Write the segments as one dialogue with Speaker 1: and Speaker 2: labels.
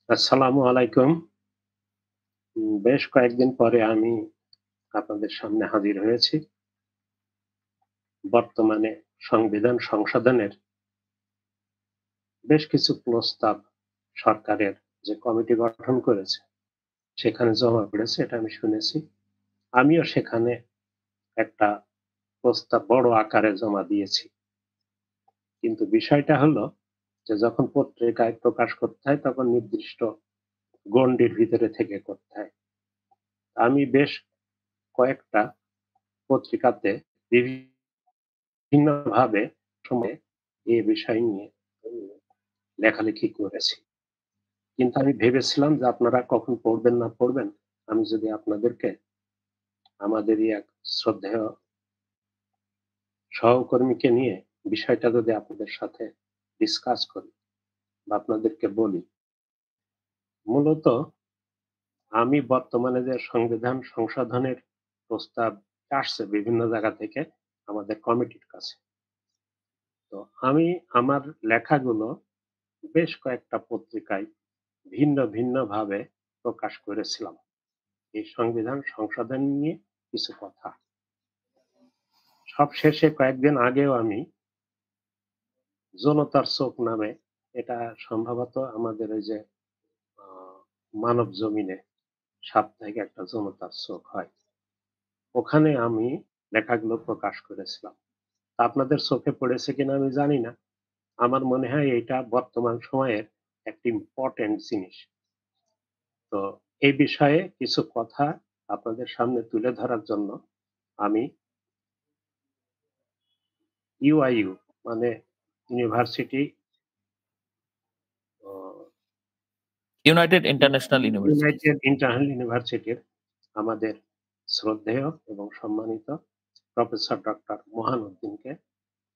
Speaker 1: আসসালামু আলাইকুম। বেশ কয়েকদিন পরে আমি আপনাদের সামনে হাজির হয়েছি। বর্তমানে সংবিধান সংশোধনের বেশ কিছু প্রস্তাব সরকারের যে কমিটি গঠন করেছে, সেখানে জমা পড়েছে এটা আমি শুনেছি। আমিও সেখানে একটা প্রস্তাব বড় আকারে জমা দিয়েছি। কিন্তু বিষয়টা হলো যে যখন পত্রিকায় প্রকাশ করতে হয় তখন নির্দিষ্ট গণ্ডির ভিতরে থেকে করতে হয়। আমি বেশ কয়েকটা পত্রিকাতে বিভিন্নভাবে সময়ে এ বিষয় নিয়ে লেখালেখি করেছি। কিন্তু আমি ভেবেছিলাম যে আপনারা কখন পড়বেন না পড়বেন, আমি যদি আপনাদেরকে আমাদেরই এক শ্রদ্ধেয় সহকর্মীকে নিয়ে বিষয়টা যদি আপনাদের সাথে ডিসকাস করি বা আপনাদেরকে বলি। মূলত আমি বর্তমানে যে সংবিধান সংশোধনের প্রস্তাব আসছে বিভিন্ন জায়গা থেকে আমাদের কমিটির কাছে। তো আমি আমার লেখাগুলো বেশ কয়েকটা পত্রিকায় ভিন্ন ভাবে প্রকাশ করেছিলাম। এই সংবিধান সংশোধন নিয়ে কিছু কথা। সবশেষে কয়েকদিন আগেও আমি জনতার চোখ নামে, এটা সম্ভবত আমাদের ওই যে মানব জমিনে সাপ্তাহিক একটা জনতার চোখ হয়। ওখানে আমি লেখাগুলো প্রকাশ করেছিলাম। তা আপনাদের চোখে পড়েছে কিনা আমি জানি না। আমার মনে হয় এটা বর্তমান সময়ের একটি ইম্পোর্টেন্ট জিনিস। তো এই বিষয়ে কিছু কথা আপনাদের সামনে তুলে ধরার জন্য আমি ইউআইইউ মানে university of
Speaker 2: United International University.
Speaker 1: United International ইউনিভার্সিটির আমাদের শ্রদ্ধেয় এবং সম্মানিত প্রফেসর ডক্টর মহানউদ্দিনকে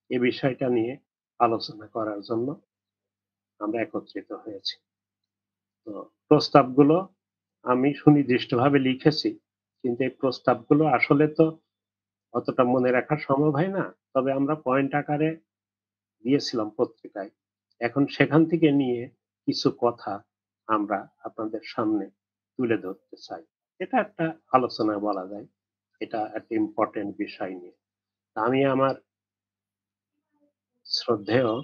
Speaker 1: এ বিষয়টা নিয়ে আলোচনা করার জন্য আমরা একত্রিত হয়েছি। তো প্রস্তাবগুলো আমি সুনির্দিষ্টভাবে লিখেছি। কিন্তু এই প্রস্তাবগুলো আসলে তো অতটা মনে রাখা সম্ভব হয় না। তবে আমরা পয়েন্ট আকারে দিয়েছিলাম পত্রিকায়। এখন সেখান থেকে নিয়ে কিছু কথা আমরা আপনাদের সামনে তুলে ধরতে চাই। এটা একটা আলোচনায় বলা যায়। এটা একটা ইম্পোর্টেন্ট বিষয় নিয়ে। তা আমি আমার শ্রদ্ধেয়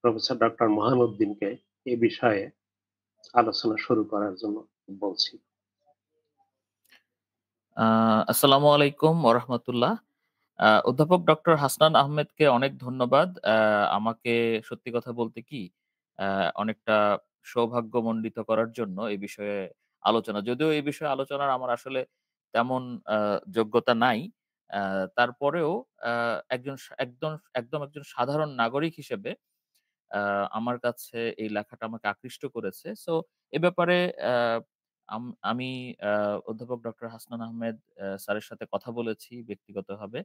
Speaker 1: প্রফেসর ডক্টর মহানউদ্দিনকে এ বিষয়ে আলোচনা শুরু করার জন্য বলছি।
Speaker 2: আসসালামু আলাইকুম ওয়া রাহমাতুল্লাহ। অধ্যাপক ডক্টর হাসনান আহমেদকে অনেক ধন্যবাদ। আমাকে সত্যি কথা বলতে কি অনেকটা সৌভাগ্যমণ্ডিত করার জন্য এই বিষয়ে আলোচনা। যদিও এই বিষয়ে আলোচনার আমার আসলে তেমন আ যোগ্যতা নাই। আ তারপরেও আ একজন সা একদম একদম একজন সাধারণ নাগরিক হিসেবে আ আমার কাছে এই লেখাটা আমাকে আকৃষ্ট করেছে। সো এ ব্যাপারে আ আমি অধ্যাপক ডক্টর হাসনান আহমেদ স্যারের সাথে কথা বলেছি ব্যক্তিগতভাবে।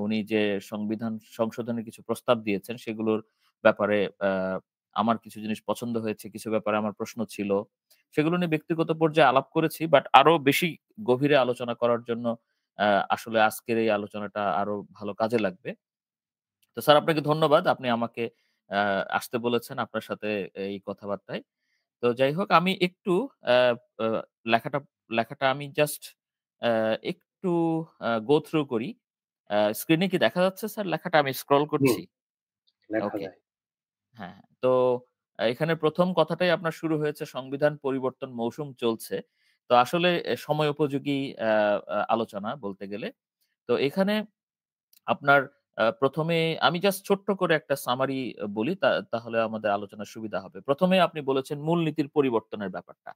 Speaker 2: উনি যে সংবিধান সংশোধনের কিছু প্রস্তাব দিয়েছেন সেগুলোর ব্যাপারে আ আমার কিছু জিনিস পছন্দ হয়েছে, কিছু ব্যাপারে আমার প্রশ্ন ছিল। সেগুলো নিয়ে ব্যক্তিগত পর্যায়ে আলাপ করেছি। বাট আরো বেশি গভীরে আলোচনা করার জন্য আ আসলে আজকের এই আলোচনাটা আরো ভালো কাজে লাগবে। তো স্যার আপনাকে ধন্যবাদ। আপনি আমাকে আ আসতে বলেছেন আপনার সাথে এই কথাবার্তায়। তো যাই হোক আমি একটু আ আ লেখাটা লেখাটা আমি জাস্ট আ একটু go through করি। স্ক্রিনে কি দেখা যাচ্ছে স্যার লেখাটা? আমি স্ক্রল
Speaker 1: হুম,
Speaker 2: করছি।
Speaker 1: লেখা
Speaker 2: ওকে।
Speaker 1: যায়।
Speaker 2: হ্যাঁ, হ্যাঁ। তো এখানে ১ম কথাটাই আপনার শুরু হয়েছে সংবিধান পরিবর্তন মৌসুম চলছে। তো আসলে সময় উপযোগী আ আ আলোচনা বলতে গেলে। তো এখানে আপনার ১ম এ আমি জাস্ট ছোট্ট করে একটা সামারি বলি তাহলে আমাদের আলোচনার সুবিধা হবে। ১ম এ আপনি বলেছেন মূলনীতির পরিবর্তনের ব্যাপারটা।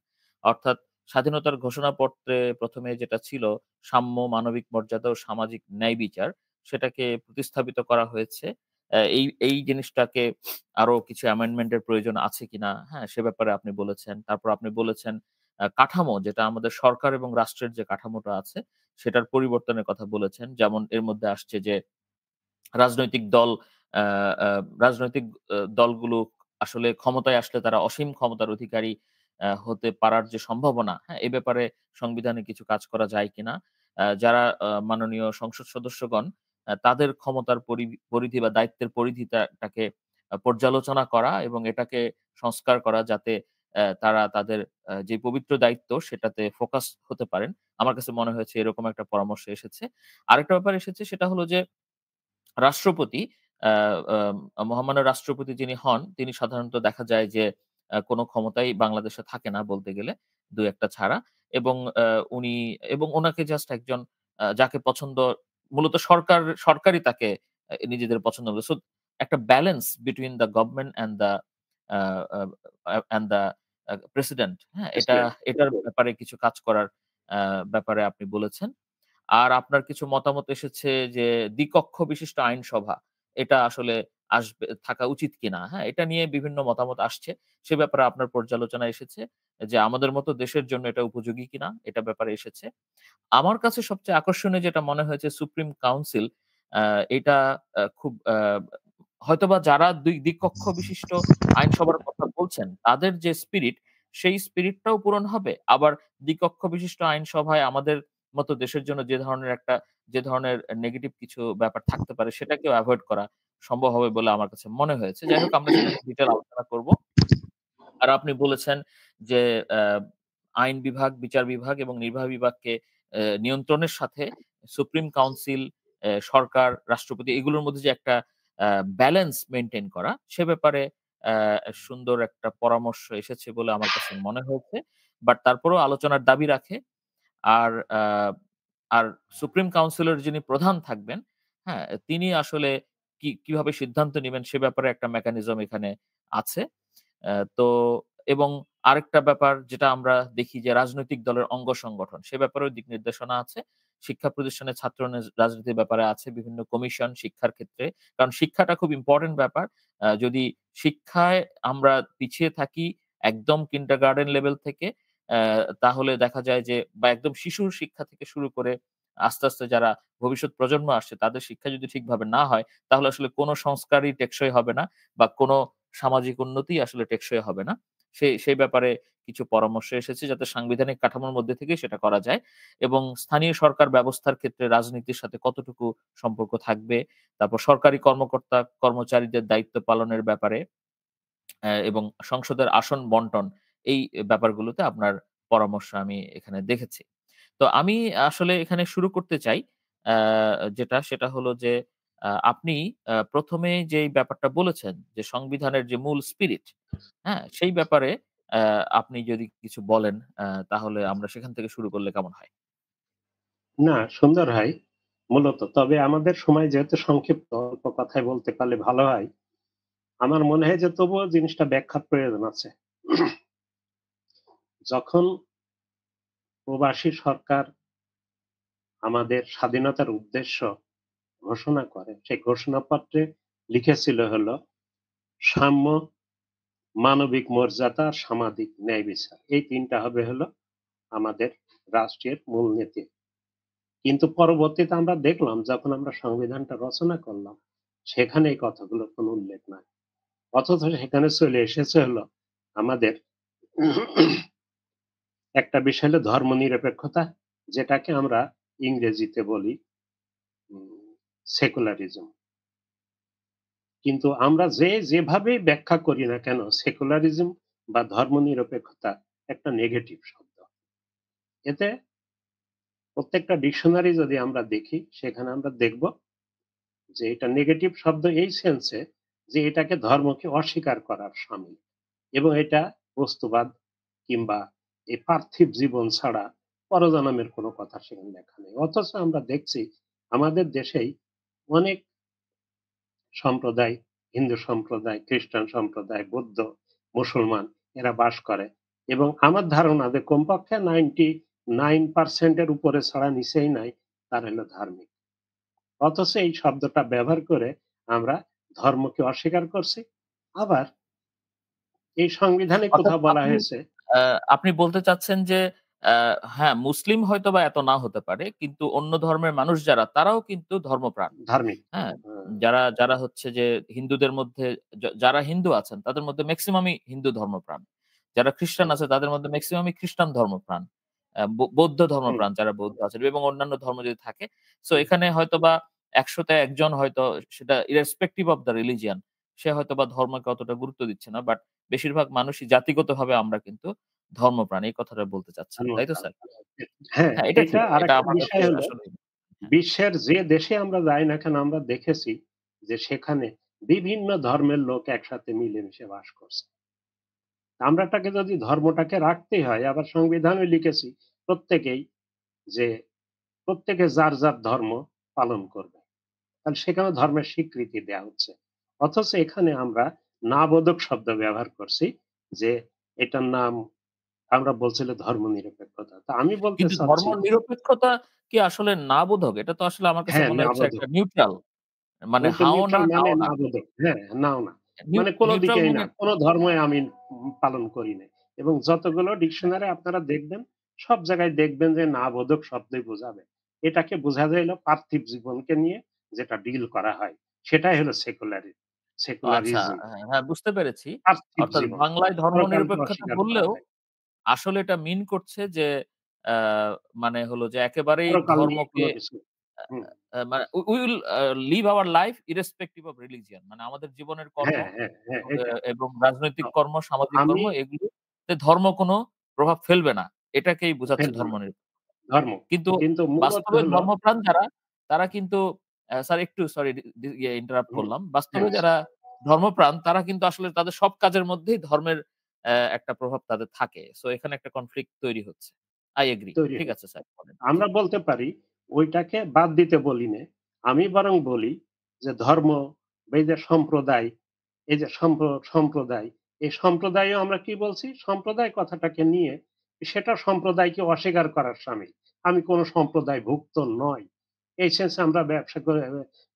Speaker 2: অর্থাৎ স্বাধীনতার ঘোষণাপত্রে ১ম এ যেটা ছিল সাম্য, মানবিক মর্যাদা ও সামাজিক ন্যায় বিচার সেটাকে প্রতিস্থাপিত করা হয়েছে। এই জিনিসটাকে আরো কিছু অ্যামেন্ডমেন্ট এর প্রয়োজন আছে কিনা, হ্যাঁ? সে ব্যাপারে আপনি বলেছেন। তারপর আপনি বলেছেন কাঠামো যেটা আমাদের সরকার এবং রাষ্ট্রের যে কাঠামোটা আছে সেটার পরিবর্তনের কথা বলেছেন। যেমন এর মধ্যে আসছে যে রাজনৈতিক দল আ আ রাজনৈতিক দলগুলো আসলে ক্ষমতায় আসলে তারা অসীম ক্ষমতার অধিকারী হতে পারার যে সম্ভাবনা, হ্যাঁ? এ ব্যাপারে সংবিধানে কিছু কাজ করা যায় কিনা? যারা মাননীয় সংসদ সদস্যগণ তাদের ক্ষমতার পরিধি বা দায়িত্বের পরিধিটাকে পর্যালোচনা করা এবং এটাকে সংস্কার করা যাতে তারা তাদের যে পবিত্র দায়িত্ব সেটাতে ফোকাস হতে পারেন। আমার কাছে মনে হয়েছে এরকম একটা পরামর্শ এসেছে। আরেকটা ব্যাপার এসেছে সেটা হলো যে রাষ্ট্রপতি আ মহামান্য রাষ্ট্রপতি যিনি হন, তিনি সাধারণত দেখা যায় যে কোন ক্ষমতাই বাংলাদেশে থাকে না বলতে গেলে ২-১ টা ছাড়া। এবং উনি এবং উনাকে জাস্ট একজন যাকে পছন্দ মূলত সরকারই তাকে নিজেদের পছন্দ করে। সো একটা balance between the government a a and the president, হ্যাঁ?
Speaker 1: প্রেসিডেন্ট।
Speaker 2: এটার ব্যাপারে কিছু কাজ করার আ ব্যাপারে আপনি বলেছেন। আর আপনার কিছু মতামত এসেছে যে দ্বিকক্ষ বিশিষ্ট আইনসভা এটা আসলে থাকা উচিত কিনা, হ্যাঁ? এটা নিয়ে বিভিন্ন মতামত আসছে। সে ব্যাপারে আপনার পর্যালোচনা এসেছে যে আমাদের মতো দেশের জন্য এটা উপযোগী কিনা এটা ব্যাপারে এসেছে। আমার কাছে সবচেয়ে আকর্ষণীয় যেটা মনে হয়েছে সুপ্রিম কাউন্সিল আ এটা খুব হয়তোবা যারা দ্বিকক্ষ বিশিষ্ট আইনসভার কথা বলছেন, তাদের যে স্পিরিট, সেই স্পিরিটটাও পূরণ হবে। আবার দ্বিকক্ষ বিশিষ্ট আইনসভায় আমাদের মতো দেশের জন্য যে ধরনের নেগেটিভ কিছু ব্যাপার থাকতে পারে, সেটাকেও এভয়েড করা সম্ভব হবে বলে আমার কাছে মনে হয়েছে। যাই হোক আমরা সেটা নিয়ে ডিটেইল আলোচনা করব। আর আপনি বলেছেন যে আ আইন বিভাগ, বিচার বিভাগ এবং নির্বাহী বিভাগকে নিয়ন্ত্রণের সাথে সুপ্রিম কাউন্সিল, সরকার, রাষ্ট্রপতি এগুলোর মধ্যে যে একটা ব্যালেন্স মেইনটেইন করা, সে ব্যাপারে সুন্দর একটা পরামর্শ এসেছে বলে আমার কাছে মনে হয়েছে। বাট তারপরেও আলোচনার দাবি রাখে। আর আ আর সুপ্রিম কাউন্সিলের যিনি প্রধান থাকবেন, হ্যাঁ? তিনি আসলে কিভাবে সিদ্ধান্ত নিবেন সে ব্যাপারে একটা মেকানিজম এখানে আছে। তো এবং আরেকটা ব্যাপার যেটা আমরা দেখি যে রাজনৈতিক দলের অঙ্গ সংগঠন, সে ব্যাপারেও দিক নির্দেশনা আছে। শিক্ষা প্রতিষ্ঠানে ছাত্র রাজনীতির ব্যাপারে আছে বিভিন্ন কমিশন শিক্ষার ক্ষেত্রে। কারণ শিক্ষাটা খুব ইম্পোর্টেন্ট ব্যাপার। যদি শিক্ষায় আমরা পিছিয়ে থাকি একদম কিন্ডারগার্টেন লেভেল থেকে, তাহলে দেখা যায় যে বা একদম শিশুর শিক্ষা থেকে শুরু করে আস্তে যারা ভবিষ্যৎ প্রজন্ম আসছে তাদের শিক্ষা যদি ঠিকভাবে না হয়, তাহলে আসলে কোন সংস্কারই টেকসই হবে না বা কোন সামাজিক উন্নতি আসলে টেকসই হবে না। সেই ব্যাপারে কিছু পরামর্শ এসেছে যাতে সাংবিধানিক কাঠামোর মধ্যে থেকেই সেটা করা যায় এবং স্থানীয় সরকার ব্যবস্থার ক্ষেত্রে রাজনীতির সাথে কতটুকু সম্পর্ক থাকবে। তারপর সরকারি কর্মকর্তা কর্মচারীদের দায়িত্ব পালনের ব্যাপারে এবং সংসদের আসন বন্টন এই ব্যাপারগুলোতে আপনার পরামর্শ আমি এখানে দেখেছি। তো আমি আসলে এখানে শুরু করতে চাই আ সেটা হলো যে আপনি ১ম এ যেই ব্যাপারটা বলেছেন যে সংবিধানের যে মূল স্পিরিট, হ্যাঁ? সেই ব্যাপারে আ আপনি যদি কিছু বলেন তাহলে আমরা সেখান থেকে শুরু করলে কেমন হয়?
Speaker 1: না, সুন্দর হয় মূলত। তবে আমাদের সময় যেহেতু সংক্ষিপ্ত, অল্প কথায় বলতে পারলে ভালো হয়। আমার মনে হয় যে তবুও জিনিসটা ব্যাখ্যার প্রয়োজন আছে। যখন প্রবাসী সরকার আমাদের স্বাধীনতার উদ্দেশ্য ঘোষণা করে, সেই ঘোষণাপত্রে লিখেছিল হলো সাম্য, মানবিক মর্যাদা, সামাজিক ন্যায় বিচার। এই ৩ টা হবে হলো আমাদের রাষ্ট্রের মূলনীতি। কিন্তু পরবর্তীতে আমরা দেখলাম যখন আমরা সংবিধানটা রচনা করলাম, সেখানে এই কথাগুলোর কোনো উল্লেখ নাই। অথচ সেখানে চলে এসেছে হলো আমাদের একটা বিষয় হলো ধর্মনিরপেক্ষতা, যেটাকে আমরা ইংরেজিতে বলি উম সেকুলারিজম। কিন্তু আমরা যেভাবেই ব্যাখ্যা করি না কেন সেকুলারিজম বা ধর্মনিরপেক্ষতা একটা নেগেটিভ শব্দ। এতে প্রত্যেকটা ডিকশনারি যদি আমরা দেখি সেখানে আমরা দেখব যে এটা নেগেটিভ শব্দ এই সেন্সে যে এটাকে ধর্মকে অস্বীকার করার শামিল এবং এটা বস্তুবাদ কিংবা এই পার্থিব জীবন ছাড়া পরজন্মের কোনো কথা সেখানে লেখা নেই। অথচ আমরা দেখছি আমাদের দেশেই অনেক সম্প্রদায়, হিন্দু সম্প্রদায়, খ্রিস্টান সম্প্রদায়, বৌদ্ধ, মুসলমান এরা বাস করে এবং আমার ধারণা যে কমপক্ষে 99% এর উপরে ছাড়া নিচেই নাই তারা হলো ধার্মিক। অথচ এই শব্দটা ব্যবহার করে আমরা ধর্মকে অস্বীকার করছি। আবার এই সংবিধানে
Speaker 2: অর্থাৎ
Speaker 1: কোথাও বলা হয়েছে
Speaker 2: আ আপনি বলতে চাচ্ছেন যে আ হ্যাঁ, মুসলিম হয়তোবা এত না হতে পারে। কিন্তু অন্য ধর্মের মানুষ যারা তারাও কিন্তু ধর্মপ্রাণ।
Speaker 1: ধার্মিক।
Speaker 2: হ্যাঁ?
Speaker 1: হ্যাঁ,
Speaker 2: যারা হচ্ছে যে হিন্দুদের মধ্যে যারা হিন্দু আছেন তাদের মধ্যে মেক্সিমামই হিন্দু ধর্মপ্রাণ। যারা খ্রিস্টান
Speaker 1: হুম,
Speaker 2: আছে তাদের মধ্যে মেক্সিমামই খ্রিস্টান ধর্মপ্রাণ। বৌদ্ধ
Speaker 1: হুম,
Speaker 2: ধর্মপ্রাণ যারা বৌদ্ধ আছেন এবং অন্যান্য ধর্ম যদি থাকে। সো এখানে হয়তোবা ১০০ তে ১ জন হয়তো সেটা irrespective of the religion সে হয়তোবা ধর্মকে অতটা গুরুত্ব দিচ্ছে না। বাট বেশিরভাগ মানুষই জাতিগতভাবে আমরা কিন্তু ধর্মপ্রাণ। এই কথাটা বলতে চাচ্ছেন। তাই তো স্যার?
Speaker 1: হ্যাঁ,
Speaker 2: হ্যাঁ, এটা
Speaker 1: এটা
Speaker 2: ঠিক। এটা
Speaker 1: আরেকটা
Speaker 2: আমার কাছে
Speaker 1: বিষয় হলো
Speaker 2: আসলে হ্যাঁ।
Speaker 1: বিশ্বের যে দেশে আমরা যাই না কেন আমরা দেখেছি যে সেখানে বিভিন্ন ধর্মের লোক একসাথে মিলেমিশে বাস করছে। আমরাটাকে যদি ধর্মটাকে রাখতেই হয় আবার সংবিধানে লিখেছি প্রত্যেকেই যে প্রত্যেকে যার ধর্ম পালন করবে। তাহলে সেখানে ধর্মের স্বীকৃতি দেয়া হচ্ছে। অথচ এখানে আমরা না-বোধক শব্দ ব্যবহার করছি যে এটার নাম আমরা বলছিলাম ধর্মনিরপেক্ষতা। তো আমি বলতে
Speaker 2: কিন্তু ধর্ম
Speaker 1: চাচ্ছি
Speaker 2: নিরপেক্ষতা কি আসলে না বোধক? এটা তো আসলে আমার কাছে
Speaker 1: হ্যাঁ,
Speaker 2: মনে হচ্ছে
Speaker 1: না-বোধক।
Speaker 2: একটা নিউট্রাল। মানে
Speaker 1: ওইটা
Speaker 2: হাও না,
Speaker 1: নিউট্রাল মানে
Speaker 2: নাও না।
Speaker 1: না-বোধক। হ্যাঁ, নাও না। মানে কোন
Speaker 2: নিউট্রাল
Speaker 1: দিকেই না।
Speaker 2: মানে
Speaker 1: কোন ধর্মই আমি পালন করি নাই। এবং যতগুলো ডিকশনারি আপনারা দেখবেন, সব জায়গায় দেখবেন যে না-বোধক শব্দই বোঝাবে। এটাকে বোঝা যায় হলো পার্থিব জীবনকে নিয়ে যেটা ডিল করা হয়। সেটাই হলো
Speaker 2: আচ্ছা,
Speaker 1: সেকুলারিজম।
Speaker 2: হ্যাঁ, হ্যাঁ বুঝতে পেরেছি।
Speaker 1: পার্থিব
Speaker 2: অর্থাৎ
Speaker 1: জীবন।
Speaker 2: বাংলায়
Speaker 1: পরকালকে
Speaker 2: ধর্মনিরপেক্ষতা
Speaker 1: অস্বীকার করা
Speaker 2: বললেও
Speaker 1: হয়।
Speaker 2: আসলে এটা মিন করছে যে আ মানে হলো যে একেবারেই
Speaker 1: পরকাল নিয়ে
Speaker 2: ধর্মকে
Speaker 1: কোন কিছু হুম।
Speaker 2: মানে we will live our life irrespective of religion মানে আমাদের জীবনের কর্ম
Speaker 1: হ্যাঁ, এটা।
Speaker 2: এবং
Speaker 1: তো
Speaker 2: রাজনৈতিক কর্ম, সামাজিক
Speaker 1: আমি
Speaker 2: কর্ম এগুলোতে ধর্ম কোনো প্রভাব ফেলবে না। এটাকেই বোঝাচ্ছে
Speaker 1: ফেলব না।
Speaker 2: ধর্মনিরপেক্ষ।
Speaker 1: ধর্ম।
Speaker 2: কিন্তু
Speaker 1: কিন্তু মূলত
Speaker 2: বাস্তবে
Speaker 1: হলো
Speaker 2: ধর্মপ্রাণ যারা, তারা কিন্তু স্যার একটু সরি ইন্টারাপ্ট
Speaker 1: হুম,
Speaker 2: করলাম। বাস্তবে
Speaker 1: হ্যাঁ,
Speaker 2: যারা ধর্মপ্রাণ তারা কিন্তু আসলে তাদের সব কাজের মধ্যেই ধর্মের একটা প্রভাব তাদের থাকে। সো এখানে একটা কনফ্লিক্ট তৈরি হচ্ছে। I agree
Speaker 1: তৈরি
Speaker 2: ঠিক আছে
Speaker 1: হচ্ছে।
Speaker 2: স্যার বলেন। জি।
Speaker 1: আমরা বলতে পারি ওইটাকে বাদ দিতে বলি নে। আমি বরং বলি যে ধর্ম বা এই যে সম্প্রদায়, এই যে সম্প্রদায়, এই সম্প্রদায়ও আমরা কি বলছি? সম্প্রদায় কথাটাকে নিয়ে সেটা সম্প্রদায়কে অস্বীকার করার শামিল। আমি কোন সম্প্রদায়ভুক্ত নই। এই সেন্সে আমরা ব্যবসা করে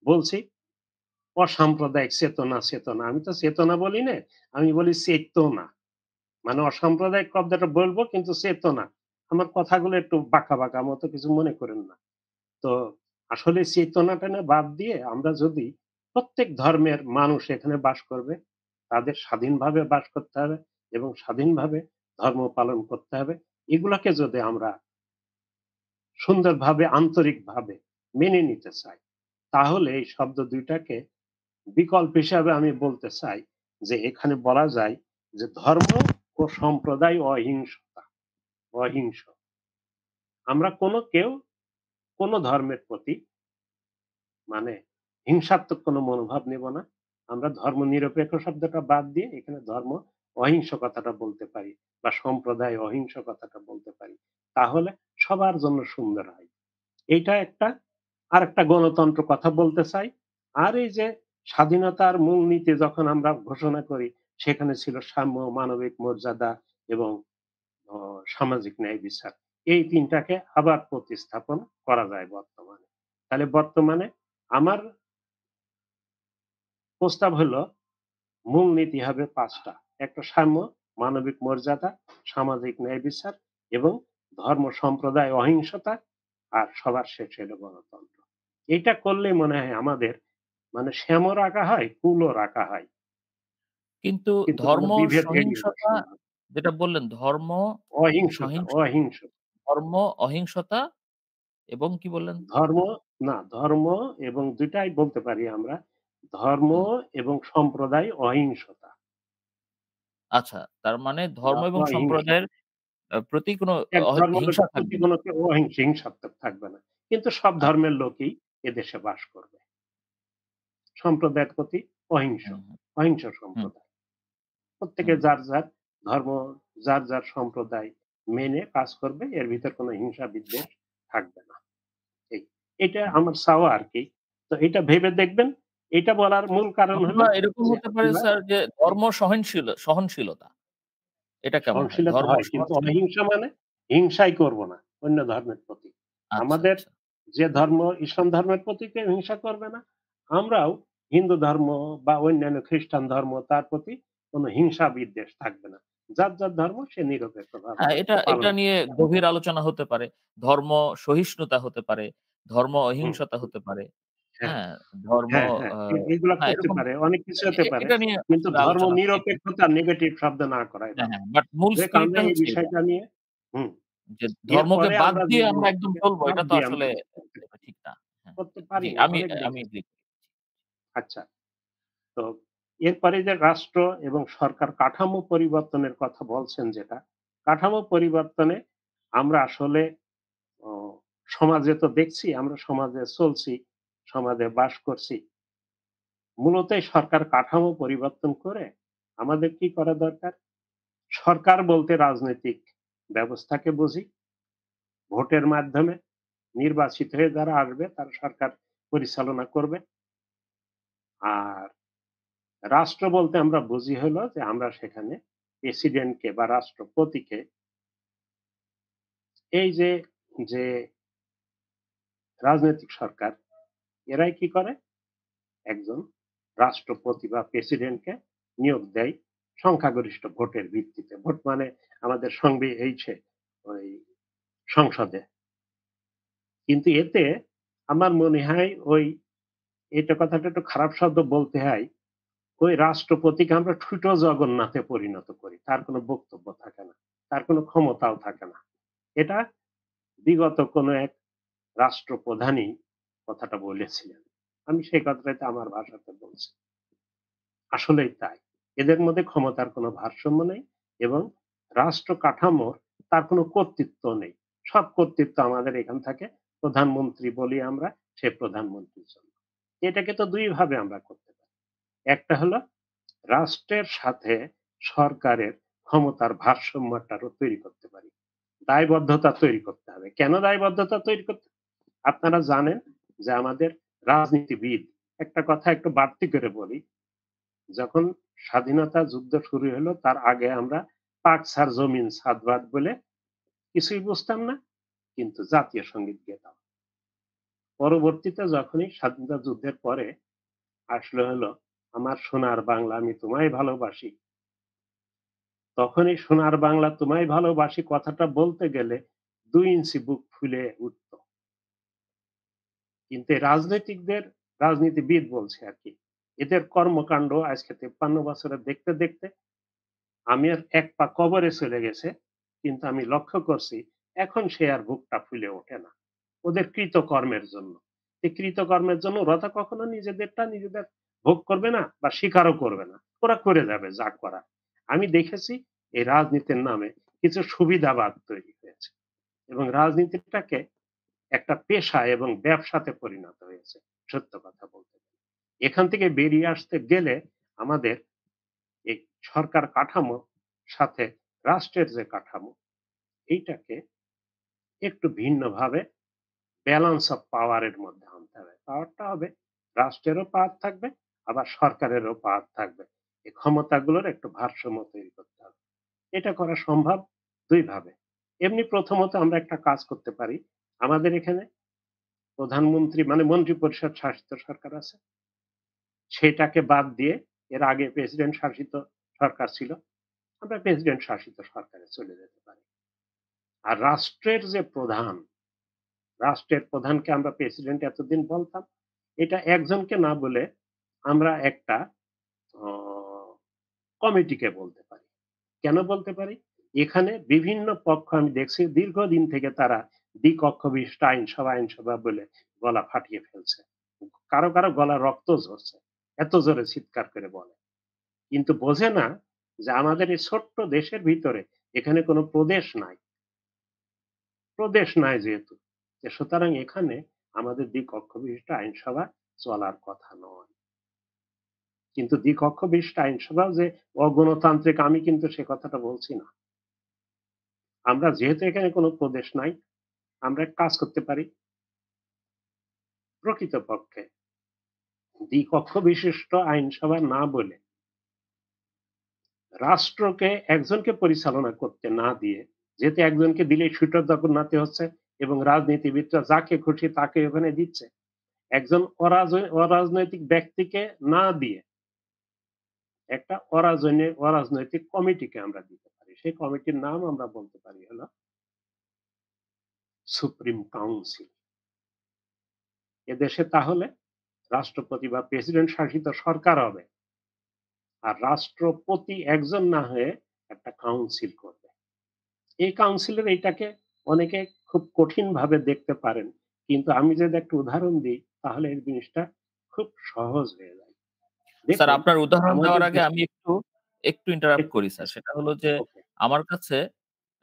Speaker 1: বলছি অসাম্প্রদায়িক চেতনা। আমি তো চেতনা বলি নে, আমি বলি চেতনা। মানে অসাম্প্রদায়িক শব্দটা বলবো কিন্তু চেতনা। আমার কথাগুলো একটু বাঁকা মতো কিছু মনে করেন না। তো আসলে চেতনাটা না বাদ দিয়ে আমরা যদি প্রত্যেক ধর্মের মানুষ এখানে বাস করবে, তাদের স্বাধীনভাবে বাস করতে হবে এবং স্বাধীনভাবে ধর্ম পালন করতে হবে। এগুলাকে যদি আমরা সুন্দরভাবে আন্তরিকভাবে মেনে নিতে চাই, তাহলে এই শব্দ ২ টাকে বিকল্প হিসাবে আমি বলতে চাই যে এখানে বলা যায় যে ধর্ম ও সম্প্রদায় অহিংস। আমরা কেউ কোন ধর্মের প্রতি মানে হিংসাত্মক কোনো মনোভাব নেব না। আমরা ধর্মনিরপেক্ষ শব্দটা বাদ দিয়ে এখানে ধর্ম অহিংস কথাটা বলতে পারি বা সম্প্রদায় অহিংস কথাটা বলতে পারি। তাহলে সবার জন্য সুন্দর হয়। এইটা একটা আরেকটা গণতন্ত্র কথা বলতে চাই। আর এই যে স্বাধীনতার মূলনীতি যখন আমরা ঘোষণা করি সেখানে ছিল সাম্য, মানবিক মর্যাদা এবং অ সামাজিক ন্যায় বিচার। এই ৩ টাকে আবার প্রতিস্থাপন করা যায় বর্তমানে। তাহলে বর্তমানে আমার প্রস্তাব হলো মূলনীতি হবে ৫ টা। একটা সাম্য, মানবিক মর্যাদা, সামাজিক ন্যায় বিচার এবং ধর্ম সম্প্রদায় অহিংসতা আর সবার শেষে হলো গণতন্ত্র। এইটা করলেই মনে হয় আমাদের মানে শ্যামও রাখা হয়, কুলও রাখা হয়।
Speaker 2: কিন্তু
Speaker 1: কিন্তু কোন
Speaker 2: ধর্ম
Speaker 1: বিভেদ এড়িয়ে যাওয়া
Speaker 2: সহিংসতা
Speaker 1: সম্ভব।
Speaker 2: যেটা বললেন ধর্ম সহিংস
Speaker 1: অহিংসতা।
Speaker 2: ধর্ম, অহিংসতা এবং কি বললেন?
Speaker 1: ধর্ম ধর্ম এবং ২ টাই বলতে পারি আমরা। ধর্ম
Speaker 2: হুম,
Speaker 1: এবং সম্প্রদায় অহিংসতা
Speaker 2: আচ্ছা। তার মানে
Speaker 1: বা
Speaker 2: ধর্ম এবং সম্প্রদায়ের
Speaker 1: অহিংসতা।
Speaker 2: প্রতি কোনো
Speaker 1: এক
Speaker 2: হিংসা
Speaker 1: ধর্মের প্রতি
Speaker 2: থাকবে না।
Speaker 1: কোনো কেউ হিংসাত্মক থাকবে না। কিন্তু সব
Speaker 2: আচ্ছা।
Speaker 1: ধর্মের লোকই এদেশে বাস করবে। সম্প্রদায়ের প্রতি অহিংস,
Speaker 2: হুম, হুম,
Speaker 1: অহিংস
Speaker 2: হুম,
Speaker 1: সম্প্রদায়। প্রত্যেকে
Speaker 2: হুম,
Speaker 1: যার ধর্ম, যার সম্প্রদায় মেনে কাজ করবে। এর ভিতর কোনো হিংসা বিদ্বেষ থাকবে না। এই। এটা
Speaker 2: হুম।
Speaker 1: আমার চাওয়া আরকি। তো এটা ভেবে দেখবেন। এটা বলার মূল কারণ হলো
Speaker 2: অথবা এরকম
Speaker 1: যে
Speaker 2: হতে পারে
Speaker 1: আমরা
Speaker 2: স্যার যে ধর্ম সহনশীলতা। এটা কেমন হয়?
Speaker 1: সহনশীলতা
Speaker 2: ধর্ম
Speaker 1: হয়। কিন্তু
Speaker 2: সহনশীলতা।
Speaker 1: অহিংসা মানে হিংসাই করব না অন্য ধর্মের প্রতি।
Speaker 2: আচ্ছা,
Speaker 1: আমাদের
Speaker 2: আচ্ছা।
Speaker 1: যে ধর্ম ইসলাম ধর্মের প্রতি কেউ হিংসা করবে না। আমরাও হিন্দু ধর্ম বা অন্যান্য খ্রিস্টান ধর্ম তার প্রতি কোন হিংসা বিদ্বেষ থাকবে না। যার ধর্ম সে নিরপেক্ষভাবে
Speaker 2: হ্যাঁ, এটা
Speaker 1: পালন
Speaker 2: নিয়ে
Speaker 1: করবে।
Speaker 2: গভীর আলোচনা হতে পারে। ধর্ম সহিষ্ণুতা হতে পারে, ধর্ম
Speaker 1: হুম,
Speaker 2: অহিংসতা
Speaker 1: হুম।
Speaker 2: হতে পারে।
Speaker 1: হ্যাঁ,
Speaker 2: হ্যাঁ, ধর্ম
Speaker 1: হ্যাঁ।
Speaker 2: আ
Speaker 1: এগুলা
Speaker 2: হ্যাঁ,
Speaker 1: করতে
Speaker 2: এরকম
Speaker 1: পারে। অনেক কিছু হতে পারে।
Speaker 2: এটা নিয়ে
Speaker 1: কিন্তু
Speaker 2: আসলে
Speaker 1: ধর্ম
Speaker 2: আলোচনা ঠিক।
Speaker 1: নিরপেক্ষতা নেগেটিভ শব্দ না করাই
Speaker 2: হ্যাঁ,
Speaker 1: ভালো।
Speaker 2: হ্যাঁ। বাট মূল
Speaker 1: দেখ
Speaker 2: স্পিরিট টা
Speaker 1: আমরা এই
Speaker 2: হচ্ছে এটা।
Speaker 1: বিষয়টা নিয়ে হুম।
Speaker 2: যে ধর্মকে
Speaker 1: এরপরে
Speaker 2: বাদ
Speaker 1: আমরা যে
Speaker 2: দিয়ে আমরা একদম
Speaker 1: জিনিসটাকে
Speaker 2: চলবো
Speaker 1: বাদ
Speaker 2: এটা তো
Speaker 1: দিয়ে
Speaker 2: আসলে
Speaker 1: আমরা করতে
Speaker 2: ঠিক না। হ্যাঁ।
Speaker 1: করতে
Speaker 2: জি,
Speaker 1: পারি না।
Speaker 2: আমি
Speaker 1: অনেক
Speaker 2: আমি
Speaker 1: দেখেছি।
Speaker 2: এগ্রি।
Speaker 1: আচ্ছা। তো এরপরে যে রাষ্ট্র এবং সরকার কাঠামো পরিবর্তনের কথা বলছেন যেটা, কাঠামো পরিবর্তনে আমরা আসলে অ সমাজে তো দেখছি, আমরা সমাজে চলছি, সমাজে বাস করছি। মূলত এই সরকার কাঠামো পরিবর্তন করে আমাদের কি করা দরকার? সরকার বলতে রাজনৈতিক ব্যবস্থাকে বুঝি। ভোটের মাধ্যমে নির্বাচিত হয়ে যারা আসবে তারা সরকার পরিচালনা করবে। আর রাষ্ট্র বলতে আমরা বুঝি হলো যে আমরা সেখানে প্রেসিডেন্টকে বা রাষ্ট্রপতিকে এই যে, যে রাজনৈতিক সরকার এরাই কি করে? একজন রাষ্ট্রপতি বা প্রেসিডেন্টকে নিয়োগ দেয় সংখ্যাগরিষ্ঠ ভোটের ভিত্তিতে। ভোট মানে আমাদের ওই সংসদে। কিন্তু এতে আমার মনে হয় এটা কথাটা একটু খারাপ শব্দ বলতে হয়। ওই রাষ্ট্রপতিকে আমরা ঠুটো জগন্নাথে পরিণত করি। তার কোনো বক্তব্য থাকে না। তার কোনো ক্ষমতাও থাকে না। এটা বিগত কোনো এক রাষ্ট্রপ্রধানই কথাটা বলেছিলেন। আমি সেই কথাটাতে আমার ভাষাতে বলছি। আসলেই তাই। এদের মধ্যে ক্ষমতার কোনো ভারসাম্য নেই এবং রাষ্ট্র কাঠামোর তার কোনো কর্তৃত্ব নেই। সব কর্তৃত্ব আমাদের এখান থাকে প্রধানমন্ত্রী বলি আমরা, সে প্রধানমন্ত্রীর জন্য। এটাকে তো ২ ভাবে আমরা করতে পারি। একটা হলো রাষ্ট্রের সাথে সরকারের ক্ষমতার ভারসাম্যটারও তৈরি করতে পারি। দায়বদ্ধতা তৈরি করতে হবে। কেন দায়বদ্ধতা তৈরি করতে? আপনারা জানেন যে আমাদের রাজনীতিবিদ একটা কথা একটু বাড়তি করে বলি, যখন স্বাধীনতা যুদ্ধ শুরু হলো তার আগে আমরা পাক ছাড় জমিন সাধবাদ বলে কিছুই বুঝতাম না, কিন্তু জাতীয় সঙ্গীত গেতাম। পরবর্তীতে যখনই স্বাধীনতা যুদ্ধের পরে আসলো হলো আমার সোনার বাংলা আমি তোমায় ভালোবাসি, তখন এই সোনার বাংলা তোমায় ভালোবাসি কথাটা বলতে গেলে ২ ইঞ্চি বুক ফুলে উঠত। কিন্তু এই রাজনীতিবিদ বলছি আরকি। এদের কর্মকাণ্ড আজকে ৫৩ বছরে দেখতে, দেখতে আমি আর এক পা কবরে চলে গেছে। কিন্তু আমি লক্ষ্য করছি এখন সে আর বুকটা ফুলে ওঠে না। ওদের কৃতকর্মের জন্য। এই কৃতকর্মের জন্য ওরা তো কখনো নিজেদের ভোগ করবে না বা স্বীকারও করবে না। ওরা করে যাবে যা করার। আমি দেখেছি এই রাজনীতির নামে কিছু সুবিধাবাদ তৈরি হয়েছে এবং রাজনীতিটাকে একটা পেশা এবং ব্যবসাতে পরিণত হয়েছে। সত্য কথা বলতে গেলে। এখান থেকে বেরিয়ে আসতে গেলে আমাদের এই সরকার কাঠামো সাথে রাষ্ট্রের যে কাঠামো এইটাকে একটু ভিন্নভাবে ব্যালেন্স অফ পাওয়ার এর মধ্যে আনতে হবে। পাওয়ারটা হবে রাষ্ট্রেরও পাওয়ার থাকবে, আবার সরকারেরও পাওয়ার থাকবে। এই ক্ষমতাগুলোর একটু ভারসাম্য তৈরি করতে হবে। এটা করা সম্ভব ২ ভাবে। এমনি প্রথমত আমরা একটা কাজ করতে পারি। আমাদের এখানে প্রধানমন্ত্রী মানে মন্ত্রিপরিষদ শাসিত সরকার আছে। সেটাকে বাদ দিয়ে এর আগে প্রেসিডেন্ট শাসিত সরকার ছিল। আমরা প্রেসিডেন্ট শাসিত সরকারে চলে যেতে পারি। আর রাষ্ট্রের প্রধানকে আমরা প্রেসিডেন্ট এতদিন বলতাম। এটা একজনকে না বলে আমরা একটা অ কমিটিকে বলতে পারি। কেন বলতে পারি? এখানে বিভিন্ন পক্ষ আমি দেখছি দীর্ঘদিন থেকে তারা দ্বিকক্ষ বিশিষ্ট আইনসভা বলে গলা ফাটিয়ে ফেলছে। কারো গলা রক্ত ঝরছে। এত জোরে চিৎকার করে বলে। কিন্তু বোঝে না যে আমাদের এই ছোট্ট দেশের ভিতরে এখানে কোনো প্রদেশ নাই যেহেতু। সুতরাং এখানে আমাদের দ্বিকক্ষ বিশিষ্ট আইনসভা চলার কথা নয়। কিন্তু দ্বিকক্ষ বিশিষ্ট আইনসভাও যে অগণতান্ত্রিক আমি কিন্তু সে কথাটা বলছি না। আমরা যেহেতু এখানে কোনো প্রদেশ নাই, আমরা এক কাজ করতে পারি। প্রকৃতপক্ষে দ্বিকক্ষ বিশিষ্ট আইনসভা না বলে রাষ্ট্রকে একজনকে পরিচালনা করতে না দিয়ে, যেহেতু একজনকে দিলেই শুটো জগন্নাথে হচ্ছে এবং রাজনীতিবিদরা যাকে খুশি তাকে ওখানে দিচ্ছে। একজন অরাজনৈতিক ব্যক্তিকে না দিয়ে একটা অরাজনৈতিক কমিটিকে আমরা দিতে পারি। সেই কমিটির নাম আমরা বলতে পারি হলো সুপ্রিম কাউন্সিল। এদেশে তাহলে রাষ্ট্রপতি বা প্রেসিডেন্ট শাসিত সরকার হবে। আর রাষ্ট্রপতি একজন না হয়ে একটা কাউন্সিল করবে। এই কাউন্সিলের এইটাকে অনেকে খুব কঠিনভাবে দেখতে পারেন। কিন্তু আমি যদি একটা উদাহরণ দিই তাহলে এই জিনিসটা খুব সহজ হয়ে যায়।
Speaker 2: স্যার
Speaker 1: দেখুন
Speaker 2: আপনার উদাহরণ
Speaker 1: আমাদের
Speaker 2: দেওয়ার আগে
Speaker 1: দেশে
Speaker 2: আমি একটু ইন্টারাপ্ট
Speaker 1: একটু
Speaker 2: করি স্যার।
Speaker 1: প্লিজ
Speaker 2: সেটা হলো যে
Speaker 1: ওকে
Speaker 2: আমার কাছে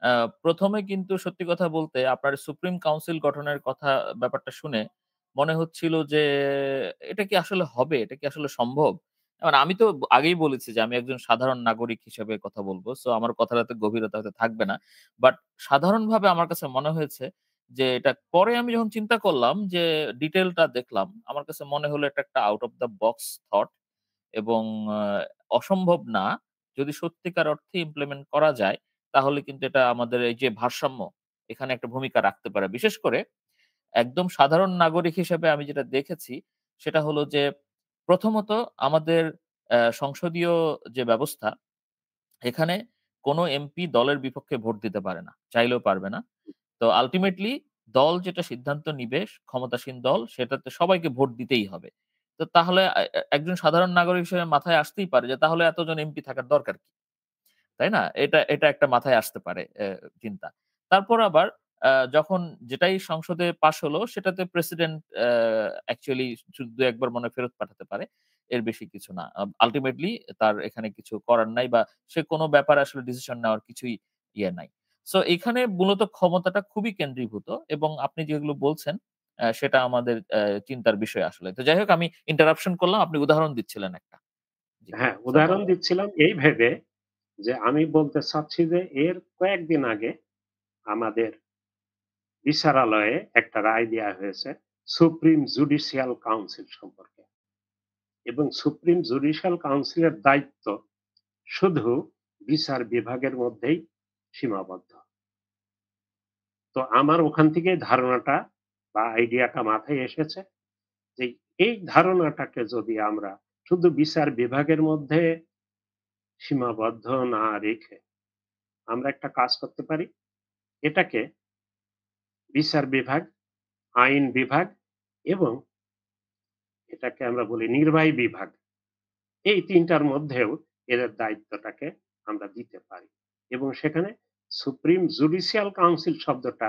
Speaker 2: আ ১ম এ কিন্তু সত্যি কথা বলতে আপনার সুপ্রিম কাউন্সিল গঠনের ব্যাপারটা শুনে মনে হচ্ছিল যে এটা কি আসলে হবে? এটা কি আসলে সম্ভব? মানে আমি তো আগেই বলেছি যে আমি একজন সাধারণ নাগরিক হিসেবে কথা বলব। সো আমার কথাটাতে গভীরতা হয়তো থাকবে না। বাট সাধারণভাবে আমার কাছে মনে হয়েছে যে এটা পরে আমি যখন চিন্তা করলাম যে ডিটেইলটা দেখলাম, আমার কাছে মনে হলো এটা একটা out of the box thought এবং আ অসম্ভব না। যদি সত্যিকার অর্থে ইমপ্লিমেন্ট করা যায়, তাহলে কিন্তু এটা আমাদের এই যে ভারসাম্য, এখানে একটা ভূমিকা রাখতে পারে। বিশেষ করে একদম সাধারণ নাগরিক হিসেবে আমি যেটা দেখেছি, সেটা হলো যে প্রথমত আমাদের সংসদীয় যে ব্যবস্থা, এখানে কোনো এমপি দলের বিপক্ষে ভোট দিতে পারে না। চাইলেও পারবে না। তো আল্টিমেটলি দল যেটা সিদ্ধান্ত নিবে, ক্ষমতাসীন দল সেটাতে সবাইকে ভোট দিতেই হবে। তো তাহলে একজন সাধারণ নাগরিক হিসেবে মাথায় আসতেই পারে যে তাহলে এতজন এমপি থাকার দরকার কি? তাই না? এটা একটা মাথায় আসতে পারে চিন্তা। তারপর আবার যখন যেটাই সংসদে পাস হলো সেটাতে প্রেসিডেন্ট অ্যাকচুয়ালি শুধু ২-১ বার মনে হয় ফেরত পাঠাতে পারে। এর বেশি কিছু না। আল্টিমেটলি তার এখানে কিছু করার নাই বা সে কোন ব্যাপারে আসলে ডিসিশন নেওয়ার কিছুই নাই। সো এখানে মূলত ক্ষমতাটা খুবই কেন্দ্রীভূত এবং আপনি যেগুলো বলছেন সেটা আমাদের চিন্তার বিষয় আসলে। তো যাই হোক আমি ইন্টারাপশন করলাম। আপনি উদাহরণ দিচ্ছিলেন একটা। জি,
Speaker 1: হ্যাঁ,
Speaker 2: স্যার
Speaker 1: উদাহরণ
Speaker 2: বলেন।
Speaker 1: দিচ্ছিলাম এই ভেবে যে আমি বলতে চাচ্ছি যে এর কয়েকদিন আগে আমাদের বিচারালয়ে একটা রায় দেয়া হয়েছে সুপ্রিম জুডিশিয়াল কাউন্সিল সম্পর্কে। এবং সুপ্রিম জুডিশিয়াল কাউন্সিলের দায়িত্ব শুধু বিচার বিভাগের মধ্যেই সীমাবদ্ধ। তো আমার ওখান থেকে ধারণাটা বা আইডিয়াটা মাথায় এসেছে যে এই ধারণাটাকে যদি আমরা শুধু বিচার বিভাগের মধ্যে সীমাবদ্ধ না রেখে আমরা একটা কাজ করতে পারি। এটাকে বিচার বিভাগ, আইন বিভাগ এবং এটাকে আমরা বলি নির্বাহী বিভাগ। এই ৩ টার মধ্যেও এদের দায়িত্বটাকে আমরা দিতে পারি। এবং সেখানে সুপ্রিম জুডিশিয়াল কাউন্সিল শব্দটা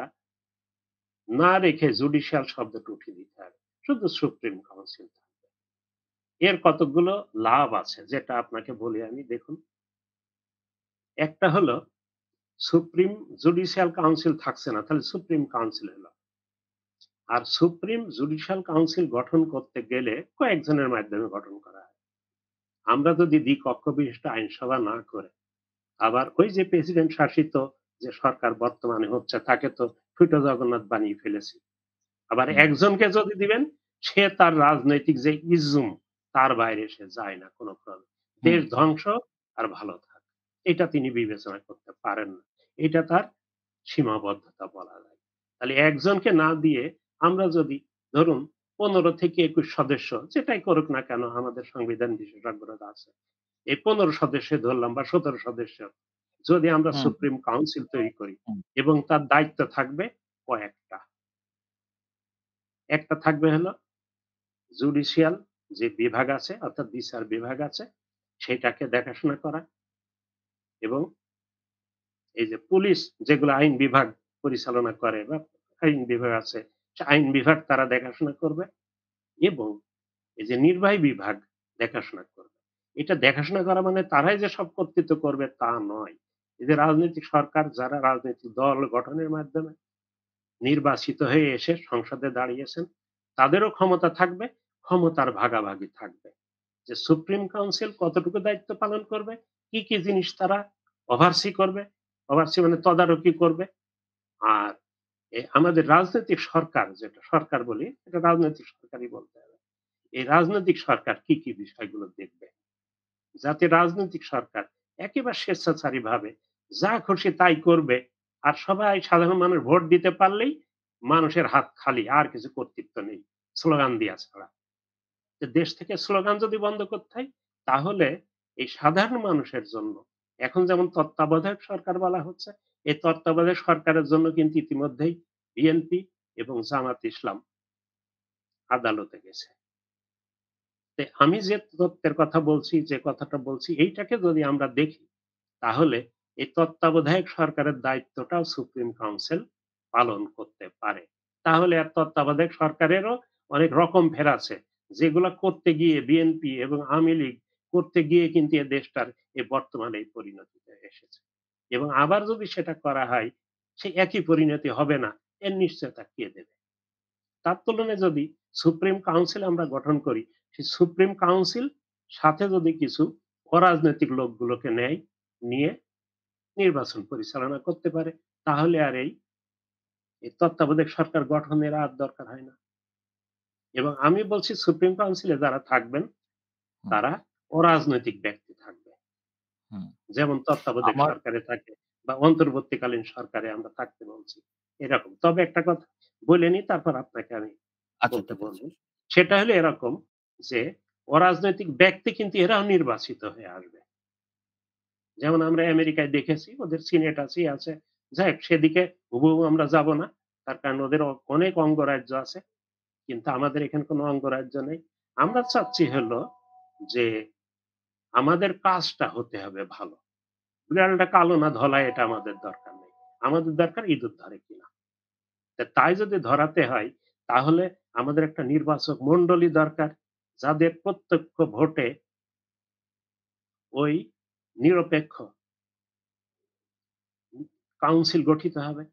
Speaker 1: না রেখে জুডিশিয়াল শব্দটা উঠিয়ে দিতে হবে। শুধু সুপ্রিম কাউন্সিল থাকবে। এর কতকগুলো লাভ আছে যেটা আপনাকে বলি আমি দেখুন। একটা হলো সুপ্রিম জুডিশিয়াল কাউন্সিল থাকছে না, তাহলে সুপ্রিম কাউন্সিল হলো। আর সুপ্রিম জুডিশিয়াল কাউন্সিল গঠন করতে গেলে কয়েকজনের মাধ্যমে গঠন করা হয়। আমরা যদি দ্বিকক্ষ বিশিষ্ট আইনসভা না করে আবার ওই যে প্রেসিডেন্ট শাসিত যে সরকার বর্তমানে হচ্ছে তাকে তো ঠুটো জগন্নাথ বানিয়ে ফেলেছি। আবার
Speaker 2: হুম,
Speaker 1: একজনকে যদি দিবেন সে তার রাজনৈতিক যে ইজম তার বাইরে সে যায় না কোনো ক্রমে।
Speaker 2: হুম,
Speaker 1: দেশ ধ্বংস আর ভালো থাক। এটা তিনি বিবেচনা করতে পারেন না। এটা তার সীমাবদ্ধতা বলা যায়। তাহলে একজনকে না দিয়ে আমরা যদি ধরুন ১৫ থেকে ২১ সদস্য যেটাই করুক না কেন আমাদের সংবিধান বিশেষজ্ঞরা আছে। এই ১৫ সদস্য ধরলাম বা ১৭ সদস্য যদি আমরা
Speaker 2: হুম,
Speaker 1: সুপ্রিম কাউন্সিল তৈরি করি
Speaker 2: হুম,
Speaker 1: এবং তার দায়িত্ব থাকবে কয়েকটা। একটা থাকবে হলো জুডিশিয়াল যে বিভাগ আছে অর্থাৎ বিচার বিভাগ আছে সেটাকে দেখাশোনা করা এবং এই যে পুলিশ যেগুলো আইন বিভাগ পরিচালনা করে বা আইন বিভাগ আছে সে আইন বিভাগ তারা দেখাশোনা করবে এবং এই যে নির্বাহী বিভাগ দেখাশোনা করবে। এটা দেখাশোনা করা মানে তারাই যে সব কর্তৃত্ব করবে তা নয়। এই যে রাজনৈতিক সরকার যারা রাজনৈতিক দল গঠনের মাধ্যমে নির্বাচিত হয়ে এসে সংসদে দাঁড়িয়েছেন, তাদেরও ক্ষমতা থাকবে, ক্ষমতার ভাগাভাগি থাকবে। যে সুপ্রিম কাউন্সিল কতটুকু দায়িত্ব পালন করবে, কি, কি জিনিস তারা ওভারসি করবে, ওভারসি মানে তদারকি করবে। আর আমাদের রাজনৈতিক সরকার যেটা সরকার বলি, এটা রাজনৈতিক সরকারই বলতে হবে। এই রাজনৈতিক সরকার কি, কি বিষয়গুলো দেখবে? যাতে রাজনৈতিক সরকার একেবারে স্বেচ্ছাচারীভাবে যা খুশি তাই করবে। আর সবাই সাধারণ মানুষ ভোট দিতে পারলেই মানুষের হাত খালি, আর কিছু কর্তৃত্ব নেই। স্লোগান দেয়া ছাড়া। যে দেশ থেকে স্লোগান যদি বন্ধ করতে হয়, তাহলে এই সাধারণ মানুষের জন্য এখন যেমন তত্ত্বাবধায়ক সরকার বলা হচ্ছে, এই তত্ত্বাবধায়ক সরকারের জন্য কিন্তু ইতিমধ্যেই বিএনপি এবং জামাত ইসলাম আদালতে গেছে। আমি যে তত্ত্বের কথা বলছি, যে কথাটা বলছি এইটাকে যদি আমরা দেখি, তাহলে এই তত্ত্বাবধায়ক সরকারের দায়িত্বটাও সুপ্রিম কাউন্সিল পালন করতে পারে। তাহলে আর তত্ত্বাবধায়ক সরকারেরও অনেক রকম ফের আছে। যেগুলা করতে গিয়ে বিএনপি এবং আওয়ামী লীগ করতে গিয়ে কিন্তু এ দেশটার বর্তমানে এই পরিণতিতে এসেছে। এবং আবার যদি সেটা করা হয়, সেই একই পরিণতি হবে না, এর নিশ্চয়তা কে দেবে? তার তুলনায় যদি সুপ্রিম কাউন্সিল আমরা গঠন করি, সেই সুপ্রিম কাউন্সিল সাথে যদি কিছু অরাজনৈতিক লোকগুলোকে নেয়, নিয়ে নির্বাচন পরিচালনা করতে পারে, তাহলে আর এই তত্ত্বাবধায়ক সরকার গঠনের আর দরকার হয় না। এবং আমি বলছি সুপ্রিম কাউন্সিলে যারা থাকবেন,
Speaker 2: হুম,
Speaker 1: তারা অরাজনৈতিক ব্যক্তি থাকবে।
Speaker 2: হুম।
Speaker 1: যেমন তত্ত্বাবধায়ক
Speaker 2: আমার
Speaker 1: সরকারে থাকে বা অন্তর্বর্তীকালীন সরকারে আমরা থাকতে বলছি। এরকম। তবে একটা কথা বলে নিই, তারপর আপনাকে আমি
Speaker 2: আচ্ছা
Speaker 1: বলতে
Speaker 2: ঠিক
Speaker 1: বলব।
Speaker 2: আছে।
Speaker 1: সেটা হলো এরকম যে অরাজনৈতিক ব্যক্তি কিন্তু এরাও নির্বাচিত হয়ে আসবে। যেমন আমরা আমেরিকায় দেখেছি ওদের সিনেট আছে, ইয়ে আছে। যাই হোক সেদিকে হুবহু আমরা যাব না। তার কারণ ওদের অনেক অঙ্গরাজ্য আছে। কিন্তু আমাদের এখানে কোনো অঙ্গরাজ্য নেই। আমরা চাচ্ছি হলো যে আমাদের কাজটা হতে হবে ভালো। বিড়ালটা কালো না ধলা এটা আমাদের দরকার নেই। আমাদের দরকার ইঁদুর ধরে কিনা। তাই যদি ধরাতে হয় তাহলে আমাদের একটা নির্বাচক মন্ডলী দরকার, যাদের প্রত্যক্ষ ভোটে ওই নিরপেক্ষ কাউন্সিল গঠিত হবে।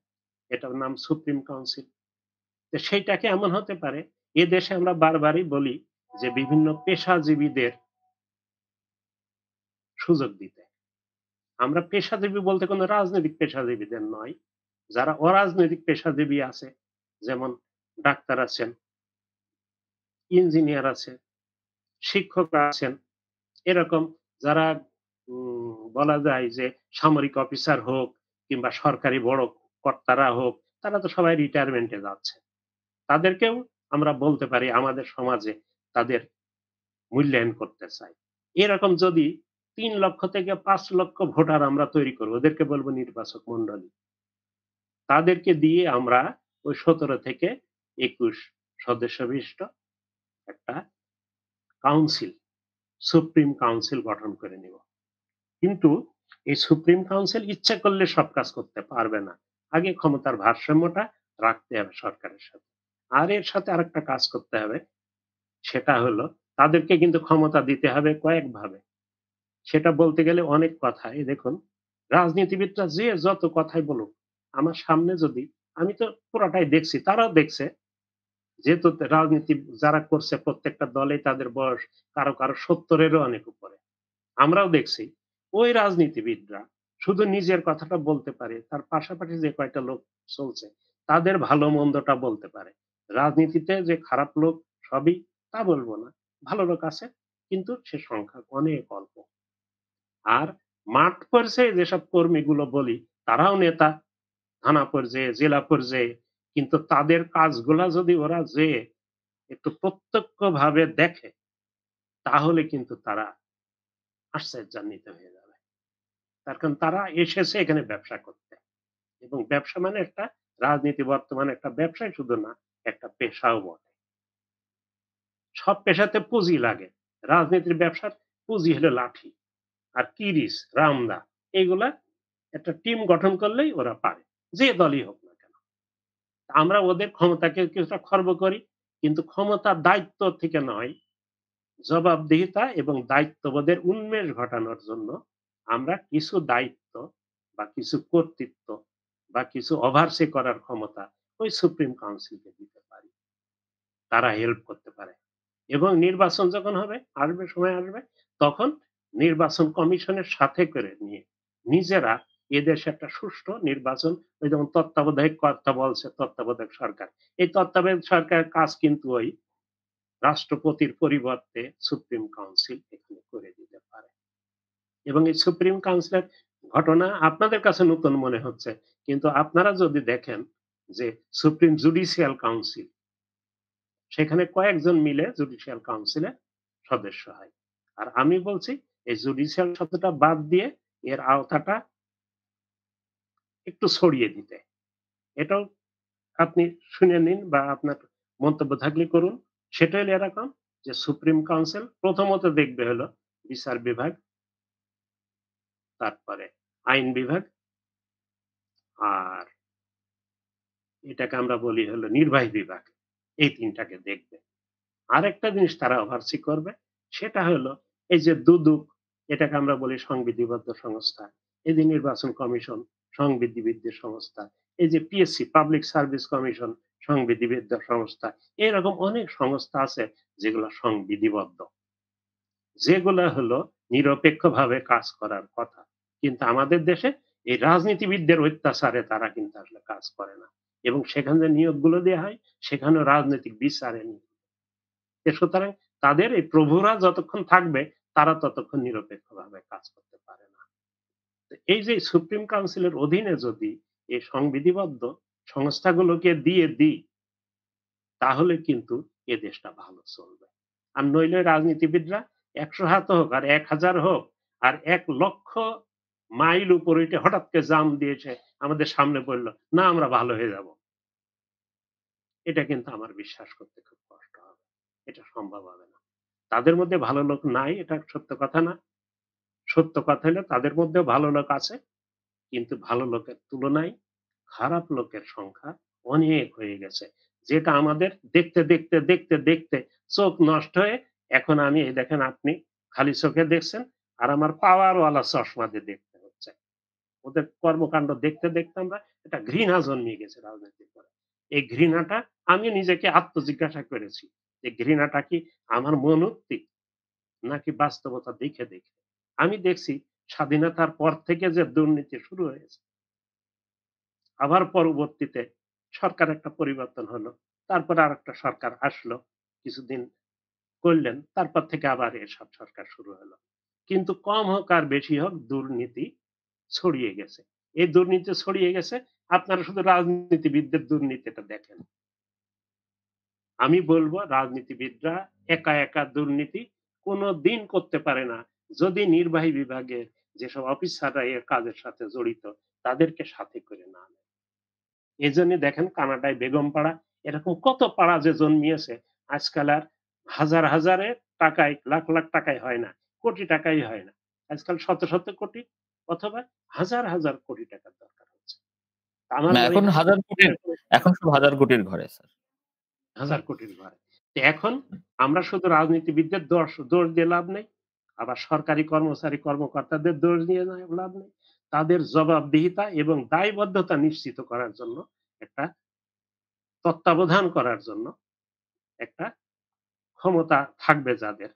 Speaker 1: এটার নাম সুপ্রিম কাউন্সিল। তো সেইটাকে এমন হতে পারে, এদেশে আমরা বারবারই বলি যে বিভিন্ন পেশাজীবীদের সুযোগ দিতে। আমরা পেশাজীবী বলতে কোনো রাজনৈতিক পেশাজীবীদের নয়। যারা অরাজনৈতিক পেশাজীবী আছে, যেমন ডাক্তার আছেন, ইঞ্জিনিয়ার আছে, শিক্ষকরা আছেন, এরকম যারা বলা যায় যে সামরিক অফিসার হোক কিংবা সরকারি বড় কর্তারা হোক, তারা তো সবাই রিটায়ারমেন্টে যাচ্ছে। তাদেরকেও আমরা বলতে পারি আমাদের সমাজে তাদের মূল্যায়ন করতে চাই। এরকম যদি ৩ লক্ষ থেকে ৫ লক্ষ ভোটার আমরা তৈরি করব, ওদেরকে বলব নির্বাচক মন্ডলী। তাদেরকে দিয়ে আমরা ওই ১৭ থেকে ২১ সদস্য বিশিষ্ট একটা কাউন্সিল, সুপ্রিম কাউন্সিল গঠন করে নিব। কিন্তু এই সুপ্রিম কাউন্সিল ইচ্ছা করলে সব কাজ করতে পারবে না। আগে ক্ষমতার ভারসাম্যটা রাখতে হবে সরকারের সাথে। আর এর সাথে আরেকটা কাজ করতে হবে, সেটা হলো তাদেরকে কিন্তু ক্ষমতা দিতে হবে কয়েকভাবে। সেটা বলতে গেলে অনেক কথা। এই দেখুন, রাজনীতিবিদরা যে যত কথাই বলুক, আমার সামনে যদি আমি তো পুরাটাই দেখছি, তারাও দেখছে। যেহেতু রাজনীতি যারা করছে প্রত্যেকটা দলেই তাদের বয়স কারো ৭০ এরও অনেক উপরে। আমরাও দেখছি ওই রাজনীতিবিদরা শুধু নিজের কথাটা বলতে পারে, তার পাশাপাশি যে কয়টা লোক চলছে তাদের ভালো মন্দটা বলতে পারে। রাজনীতিতে যে খারাপ লোক সবই তা বলবো না। ভালো লোক আছে, কিন্তু সে সংখ্যা অনেক অল্প। আর মাঠ পর্যায়ে যেসব কর্মীগুলো বলি, তারাও নেতা, থানা পর্যায়ে, জেলা পর্যায়ে। কিন্তু তাদের কাজগুলা যদি ওরা যেয়ে একটু প্রত্যক্ষভাবে দেখে, তাহলে কিন্তু তারা আশ্চর্যান্বিত হয়ে যাবে। তার কারণ তারা এসেছে এখানে ব্যবসা করতে। এবং ব্যবসা মানে একটা রাজনীতি বর্তমানে একটা ব্যবসাই শুধু না, একটা পেশাও বটে। সব পেশাতে পুঁজি লাগে। রাজনীতির ব্যবসার পুঁজি হলো লাঠি। আর কিরিচ, রামদা এগুলা একটা টিম গঠন করলেই ওরা পারে। যে দলই হোক না কেন। আমরা ওদের ক্ষমতাকে কিছুটা খর্ব করি, কিন্তু ক্ষমতার দায়িত্ব থেকে নয়, জবাবদিহিতা এবং দায়িত্ববোধের উন্মেষ ঘটানোর জন্য আমরা কিছু দায়িত্ব বা কিছু কর্তৃত্ব বা কিছু ওভারসি করার ক্ষমতা ওই সুপ্রিম কাউন্সিলকে দিতে পারি। তারা হেল্প করতে পারে। এবং নির্বাচন যখন হবে, সময় আসবে, তখন নির্বাচন কমিশনের সাথে করে নিয়ে নিজেরা এদেশে একটা সুষ্ঠু নির্বাচন, ওই যেমন তত্ত্বাবধায়ক কর্তা বলছে তত্ত্বাবধায়ক সরকার। এই তত্ত্বাবধায়ক সরকারের কাজ কিন্তু ওই রাষ্ট্রপতির পরিবর্তে সুপ্রিম কাউন্সিল এখানে করে দিতে পারে। এবং এই সুপ্রিম কাউন্সিলের ঘটনা আপনাদের কাছে নতুন মনে হচ্ছে। কিন্তু আপনারা যদি দেখেন যে সুপ্রিম জুডিশিয়াল কাউন্সিল, সেখানে কয়েকজন মিলে জুডিশিয়াল কাউন্সিলে সদস্য হয়। আর আমি বলছি এই জুডিশিয়াল শব্দটা বাদ দিয়ে এর আওতাটা একটু ছড়িয়ে দিতে। এটাও আপনি শুনে নিন বা আপনার মন্তব্য থাকলে করুন। সেটা হলো এরকম যে সুপ্রিম কাউন্সিল প্রথমত দেখবে হলো বিচার বিভাগ, তারপরে আইন বিভাগ, আর এটাকে আমরা বলি হলো নির্বাহী বিভাগ। এই ৩ টাকে দেখবে। আরেকটা জিনিস তারা ওভারসি করবে, সেটা হলো এই যে দুদক, এটাকে আমরা বলি সংবিধিবদ্ধ সংস্থা। এই যে নির্বাচন কমিশন, সংবিধিবদ্ধ সংস্থা। এই যে পিএসসি, পাবলিক সার্ভিস কমিশন, সংবিধিবদ্ধ সংস্থা। এরকম অনেক সংস্থা আছে যেগুলো সংবিধিবদ্ধ। যেগুলা হলো নিরপেক্ষভাবে কাজ করার কথা। কিন্তু আমাদের দেশে এই রাজনীতিবিদদের অত্যাচারে তারা কিন্তু আসলে কাজ করে না। এবং সেখানে যে নিয়োগগুলো দেয়া হয়, সেখানেও রাজনৈতিক বিচারে নিয়োগ। সুতরাং তাদের এই প্রভুরা যতক্ষণ থাকবে, তারা ততক্ষণ নিরপেক্ষভাবে কাজ করতে পারে না। তো এই যে সুপ্রিম কাউন্সিলের অধীনে যদি এই সংবিধিবদ্ধ সংস্থাগুলোকে দিয়ে দিই, তাহলে কিন্তু এ দেশটা ভালো চলবে। আর নইলে রাজনীতিবিদরা ১০০ হাত হোক আর ১,০০০ হোক আর ১,০০,০০০ মাইল উপরে উঠে হঠাৎ করে জাম দিয়েছে আমাদের সামনে পড়ল, না আমরা ভালো হয়ে যাব। এটা কিন্তু আমার বিশ্বাস করতে খুব কষ্ট হবে। এটা সম্ভব হবে না। তাদের মধ্যে ভালো লোক নাই, এটা সত্য কথা না। সত্য কথা হলো তাদের মধ্যেও ভালো লোক আছে। কিন্তু ভালো লোকের তুলনায় খারাপ লোকের সংখ্যা অনেক হয়ে গেছে। যেটা আমাদের দেখতে, দেখতে, দেখতে, দেখতে চোখ নষ্ট হয়ে এখন আমি এই দেখেন আপনি খালি চোখে দেখছেন আর আমার পাওয়ার ওয়ালা চশমা দিয়ে দেখতে হচ্ছে। ওদের কর্মকাণ্ড দেখতে, দেখতে আমরা একটা ঘৃণা জন্মিয়ে গেছে রাজনীতির পরে। এই ঘৃণাটা আমি নিজেকে আত্মজিজ্ঞাসা করেছি। যে ঘৃণাটা কি আমার মনোক্তি নাকি বাস্তবতা দেখে, দেখে? আমি দেখছি স্বাধীনতার পর থেকে যে দুর্নীতি শুরু হয়েছে, আবার পরবর্তীতে সরকার একটা পরিবর্তন হলো। তারপরে আরেকটা সরকার আসলো। কিছুদিন করলেন। তারপর থেকে আবার এসব সরকার শুরু হলো। কিন্তু কম হোক আর বেশি হোক দুর্নীতি ছড়িয়ে গেছে। এই দুর্নীতি ছড়িয়ে গেছে। আপনারা শুধু রাজনীতিবিদদের দুর্নীতিটা দেখেন। আমি বলব রাজনীতিবিদরা একা, একা দুর্নীতি কোনদিন করতে পারে না। যদি নির্বাহী বিভাগের যেসব অফিসাররা এর কাজের সাথে জড়িত তাদেরকে সাথে করে না নেয়। এজন্য দেখেন কানাডায় বেগমপাড়া এরকম কত পাড়া যে জন্মিয়েছে আজকাল আর হাজার হাজারে টাকায় লাখ লাখ টাকায় হয় না, কোটি টাকাই হয় না। আজকাল শত শত কোটি অথবা হাজার হাজার কোটি টাকার দরকার হচ্ছে। আমার
Speaker 2: না
Speaker 1: মনে
Speaker 2: এখন
Speaker 1: হয়
Speaker 2: হাজার কোটির
Speaker 1: এরকম
Speaker 2: এখন সব হাজার কোটির ঘরে স্যার।
Speaker 1: হাজার কোটির ঘরে। তো এখন আমরা শুধু রাজনীতিবিদদের দোষ দিয়ে লাভ নেই। আবার সরকারি কর্মচারী কর্মকর্তাদের দোষ দিয়ে লাভ নেই। তাদের জবাবদিহিতা এবং দায়বদ্ধতা নিশ্চিত করার জন্য একটা তত্ত্বাবধান করার জন্য একটা ক্ষমতা থাকবে যাদের,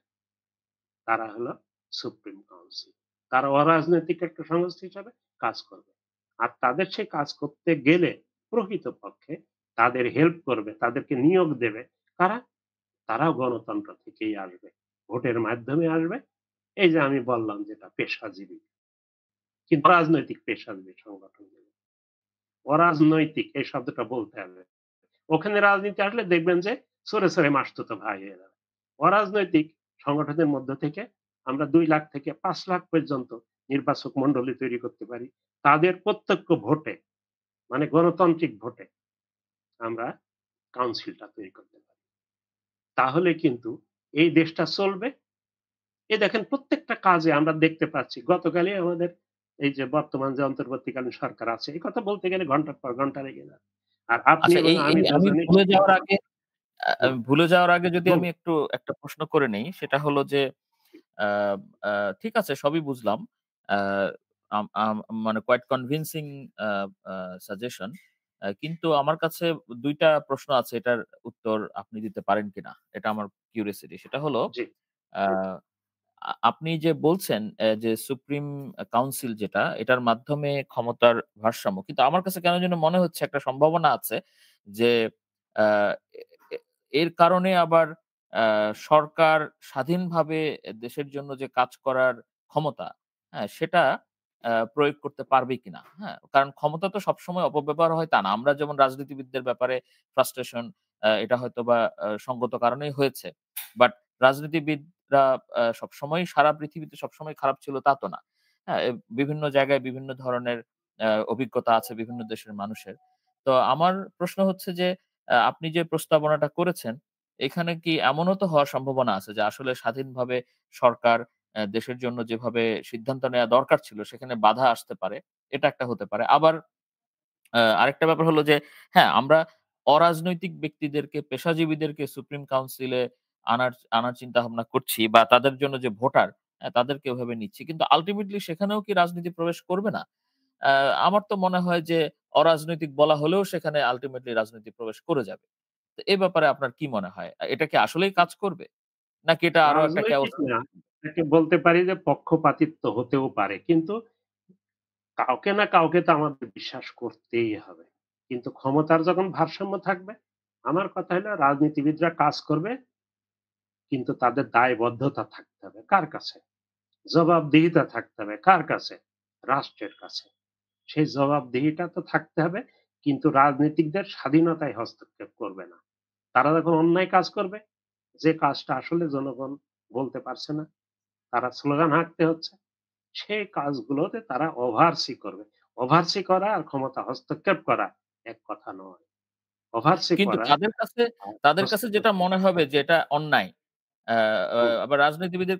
Speaker 1: তারা হলো সুপ্রিম কাউন্সিল। তারা অরাজনৈতিক একটা সংস্থা হিসাবে কাজ করবে। আর তাদের সেই কাজ করতে গেলে প্রকৃতপক্ষে তাদের হেল্প করবে, তাদেরকে নিয়োগ দেবে কারা? তারাও গণতন্ত্র থেকেই আসবে। ভোটের মাধ্যমে আসবে। এই যে আমি বললাম যেটা পেশাজীবী। কিন্তু অরাজনৈতিক পেশাজীবী সংগঠনগুলো। অরাজনৈতিক এই শব্দটা বলতে হবে। ওখানে রাজনীতি আসলে দেখবেন যে সরে, সরে মাসতুতো ভাই হয়ে যাবে। অরাজনৈতিক সংগঠনের মধ্য থেকে আমরা ২ লাখ থেকে ৫ লাখ পর্যন্ত নির্বাচক মন্ডলী তৈরি করতে পারি। তাদের প্রত্যক্ষ ভোটে মানে গণতান্ত্রিক ভোটে আমরা কাউন্সিলটা তৈরি করতে পারি। তাহলে কিন্তু এই দেশটা চলবে। এই দেখেন প্রত্যেকটা কাজে আমরা দেখতে পাচ্ছি। গতকালই আমাদের এই যে বর্তমান যে অন্তর্বর্তীকালীন সরকার আছে, এই কথা বলতে গেলে ঘন্টার পর ঘন্টা লেগে যাবে। আর আপনি
Speaker 2: আচ্ছা
Speaker 1: এবং
Speaker 2: এই এই
Speaker 1: আমি
Speaker 2: আমি
Speaker 1: দুজনেই
Speaker 2: ভুলে
Speaker 1: ঠিকই
Speaker 2: যাওয়ার
Speaker 1: জানি।
Speaker 2: আগে
Speaker 1: হুম,
Speaker 2: ভুলে যাওয়ার আগে যদি
Speaker 1: হুম,
Speaker 2: আমি একটু একটা প্রশ্ন করে নেই, সেটা হলো যে আ আ ঠিক আছে সবই বুঝলাম। আ আম আম মানে কোয়াইট কনভিনসিং আ আ সাজেশন। কিন্তু আমার কাছে ২ টা প্রশ্ন আছে এটার উত্তর আপনি দিতে পারেন কিনা? এটা আমার কিউরিওসিটি। সেটা হলো
Speaker 1: জি,
Speaker 2: আ আপনি যে বলছেন যে সুপ্রিম কাউন্সিল যেটা, এটার মাধ্যমে ক্ষমতার ভারসাম্য। কিন্তু আমার কাছে কেন যেন মনে হচ্ছে একটা সম্ভাবনা আছে যে আ এ এ এর কারণে আবার আ সরকার স্বাধীনভাবে দেশের জন্য যে কাজ করার ক্ষমতা, হ্যাঁ? সেটা প্রয়োগ করতে পারবে কিনা, হ্যাঁ? কারণ ক্ষমতা তো সবসময় অপব্যবহার হয় তা না। আমরা যেমন রাজনীতিবিদদের ব্যাপারে ফ্রাস্ট্রেশন এটা হয়তোবা সঙ্গত কারণেই হয়েছে। বাট রাজনীতিবিদরা সবসময়ই সারা পৃথিবীতে সবসময় খারাপ ছিল তা তো না। হ্যাঁ? বিভিন্ন জায়গায় বিভিন্ন ধরনের অভিজ্ঞতা আছে বিভিন্ন দেশের মানুষের। তো আমার প্রশ্ন হচ্ছে যে আপনি যে প্রস্তাবনাটা করেছেন, এখানে কি এমনও তো হওয়ার সম্ভাবনা আছে যে আসলে স্বাধীনভাবে সরকার দেশের জন্য যেভাবে সিদ্ধান্ত নেয়া দরকার ছিল সেখানে বাধা আসতে পারে। এটা একটা হতে পারে। আবার আরেকটা ব্যাপার হলো যে হ্যাঁ, আমরা অরাজনৈতিক ব্যক্তিদেরকে, পেশাজীবীদেরকে সুপ্রিম কাউন্সিলে আনার আনার চিন্তাভাবনা করছি বা তাদের জন্য যে ভোটার তাদেরকে ওভাবে নিচ্ছি। কিন্তু আল্টিমেটলি সেখানেও কি রাজনীতি প্রবেশ করবে না? আ আমার তো মনে হয় যে অরাজনৈতিক বলা হলেও সেখানে আল্টিমেটলি রাজনীতি প্রবেশ করে যাবে। তো এ ব্যাপারে আপনার কি মনে হয়? এটা কি আসলেই কাজ করবে? নাকি এটা আরো একটা কেওস
Speaker 1: রাজনৈতিক না, এটাকে বলতে পারি যে পক্ষপাতিত্ব হতেও পারে। কিন্তু কাউকে না কাউকে তো আমাদের বিশ্বাস করতেই হবে। কিন্তু ক্ষমতার যখন ভারসাম্য থাকবে, আমার কথা হলো রাজনীতিবিদরা কাজ করবে কিন্তু তাদের দায়বদ্ধতা থাকতে হবে। কার কাছে? জবাবদিহিতা থাকতে হবে। কার কাছে? রাষ্ট্রের কাছে। সেই জবাবদিহিতা তো থাকতে হবে কিন্তু রাজনীতিকদের স্বাধীনতায় হস্তক্ষেপ করবে না। তারা যখন অন্যায় কাজ করবে, যে কাজটা আসলে জনগণ বলতে পারছে না, তারা স্লোগান হাঁকতে হচ্ছে, সেই কাজগুলোতে তারা ওভারসি করবে। ওভারসি করা আর ক্ষমতা হস্তক্ষেপ করা এক কথা নয়। ওভারসি
Speaker 2: কিন্তু
Speaker 1: করা আর
Speaker 2: তাদের কাছে
Speaker 1: হস্তক্ষেপ
Speaker 2: যেটা
Speaker 1: করা
Speaker 2: মনে হবে যে এটা অন্যায়। আ আ
Speaker 1: হুম,
Speaker 2: আবার রাজনীতিবিদের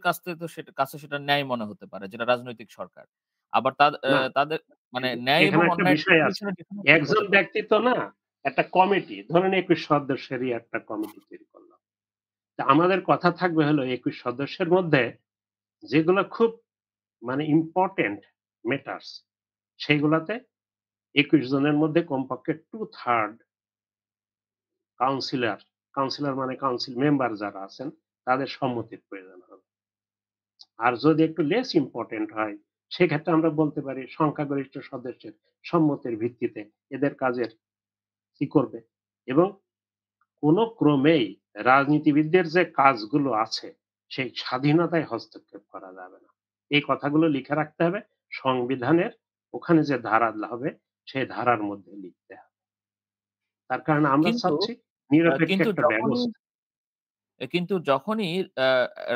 Speaker 2: কাছে সেটা ন্যায় মনে হতে পারে যেটা রাজনৈতিক সরকার। আবার
Speaker 1: না
Speaker 2: তাদের মানে ন্যায় এবং
Speaker 1: এখানে একটা
Speaker 2: অন্যায়ের
Speaker 1: বিষয় আছে।
Speaker 2: ডেফিনিশন ডিফারেন্ট
Speaker 1: একজন
Speaker 2: হতে পারে।
Speaker 1: ব্যক্তি তো না, একটা কমিটি ধরেন ২১ সদস্যেরই একটা কমিটি তৈরি করলাম। তা আমাদের কথা থাকবে হলো ২১ সদস্যের মধ্যে যেগুলো খুব মানে ইম্পোর্টেন্ট ম্যাটারস সেগুলাতে ২১ জনের মধ্যে কমপক্ষে 2/3 কাউন্সিলর, কাউন্সিলর মানে কাউন্সিল মেম্বার যারা আছেন তাদের সম্মতির প্রয়োজন হবে। আর যদি একটু লেস ইম্পোর্টেন্ট হয় সেক্ষেত্রে আমরা বলতে পারি সংখ্যাগরিষ্ঠ সদস্যের সম্মতির ভিত্তিতে এদের কাজের কি করবে এবং কোন ক্রমেই রাজনীতিবিদদের যে কাজগুলো আছে সেই স্বাধীনতায় হস্তক্ষেপ করা যাবে না। এই কথাগুলো লিখে রাখতে হবে সংবিধানের ওখানে যে ধারা হবে সেই ধারার মধ্যে লিখতে হবে। তার কারণ আমরা
Speaker 2: কিন্তু
Speaker 1: চাচ্ছি নিরপেক্ষ
Speaker 2: কিন্তু
Speaker 1: একটা
Speaker 2: যখনই
Speaker 1: ব্যবস্থা।
Speaker 2: কিন্তু যখনই আ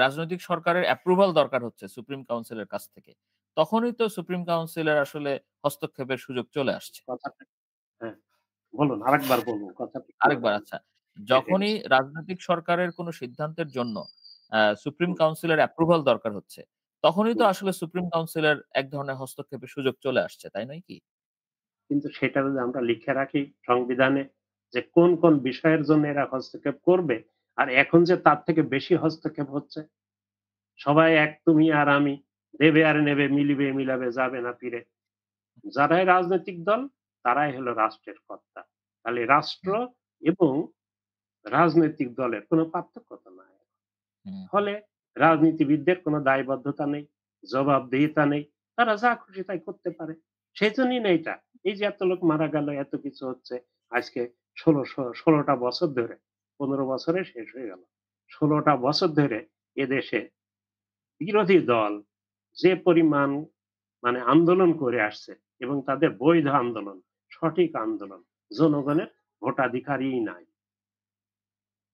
Speaker 2: রাজনৈতিক সরকারের অ্যাপ্রুভাল দরকার হচ্ছে সুপ্রিম কাউন্সিলের কাছ থেকে, তখনই তো সুপ্রিম কাউন্সিলের আসলে হস্তক্ষেপের সুযোগ চলে আসছে।
Speaker 1: কথাটা হ্যাঁ, বলুন আরেকবার বলুন কথাটা ক্লিয়ার
Speaker 2: আরেকবার
Speaker 1: হয়নি।
Speaker 2: আচ্ছা।
Speaker 1: কেটে
Speaker 2: যখনই
Speaker 1: গেছে।
Speaker 2: রাজনৈতিক সরকারের কোন সিদ্ধান্তের জন্য সুপ্রিম
Speaker 1: হুম,
Speaker 2: কাউন্সিলের অ্যাপ্রুভাল দরকার হচ্ছে, তখনই তো
Speaker 1: হুম।
Speaker 2: আসলে সুপ্রিম কাউন্সিলের এক ধরনের হস্তক্ষেপের সুযোগ চলে আসছে, তাই নয় কি?
Speaker 1: কিন্তু সেটা যদি আমরা লিখে রাখি সংবিধানে যে কোন, কোন বিষয়ের জন্য এরা হস্তক্ষেপ করবে আর এখন যে তার থেকে বেশি হস্তক্ষেপ হচ্ছে সবাই এক তুমি আর আমি, দেবে আর নেবে, মিলিবে মিলাবে, যাবে না ফিরে। যারাই রাজনৈতিক দল তারাই হলো রাষ্ট্রের কর্তা। তাহলে রাষ্ট্র
Speaker 2: হুম,
Speaker 1: এবং রাজনৈতিক দলের কোনো পার্থক্য তো নাই।
Speaker 2: হুম, হুম।
Speaker 1: ফলে রাজনীতিবিদদের কোনো দায়বদ্ধতা নেই, জবাবদিহিতা নেই। তারা যা খুশি তাই করতে পারে। সেজন্যই না এইটা। এই যে এত লোক মারা গেল, এত কিছু হচ্ছে। আজকে ১৬ টা বছর ধরে, ১৫ বছরে শেষ হয়ে গেল। ১৬ টা বছর ধরে এদেশে বিরোধী দল যে পরিমাণ মানে আন্দোলন করে আসছে এবং তাদের বৈধ আন্দোলন, সঠিক আন্দোলন, জনগণের ভোটাধিকারই নাই।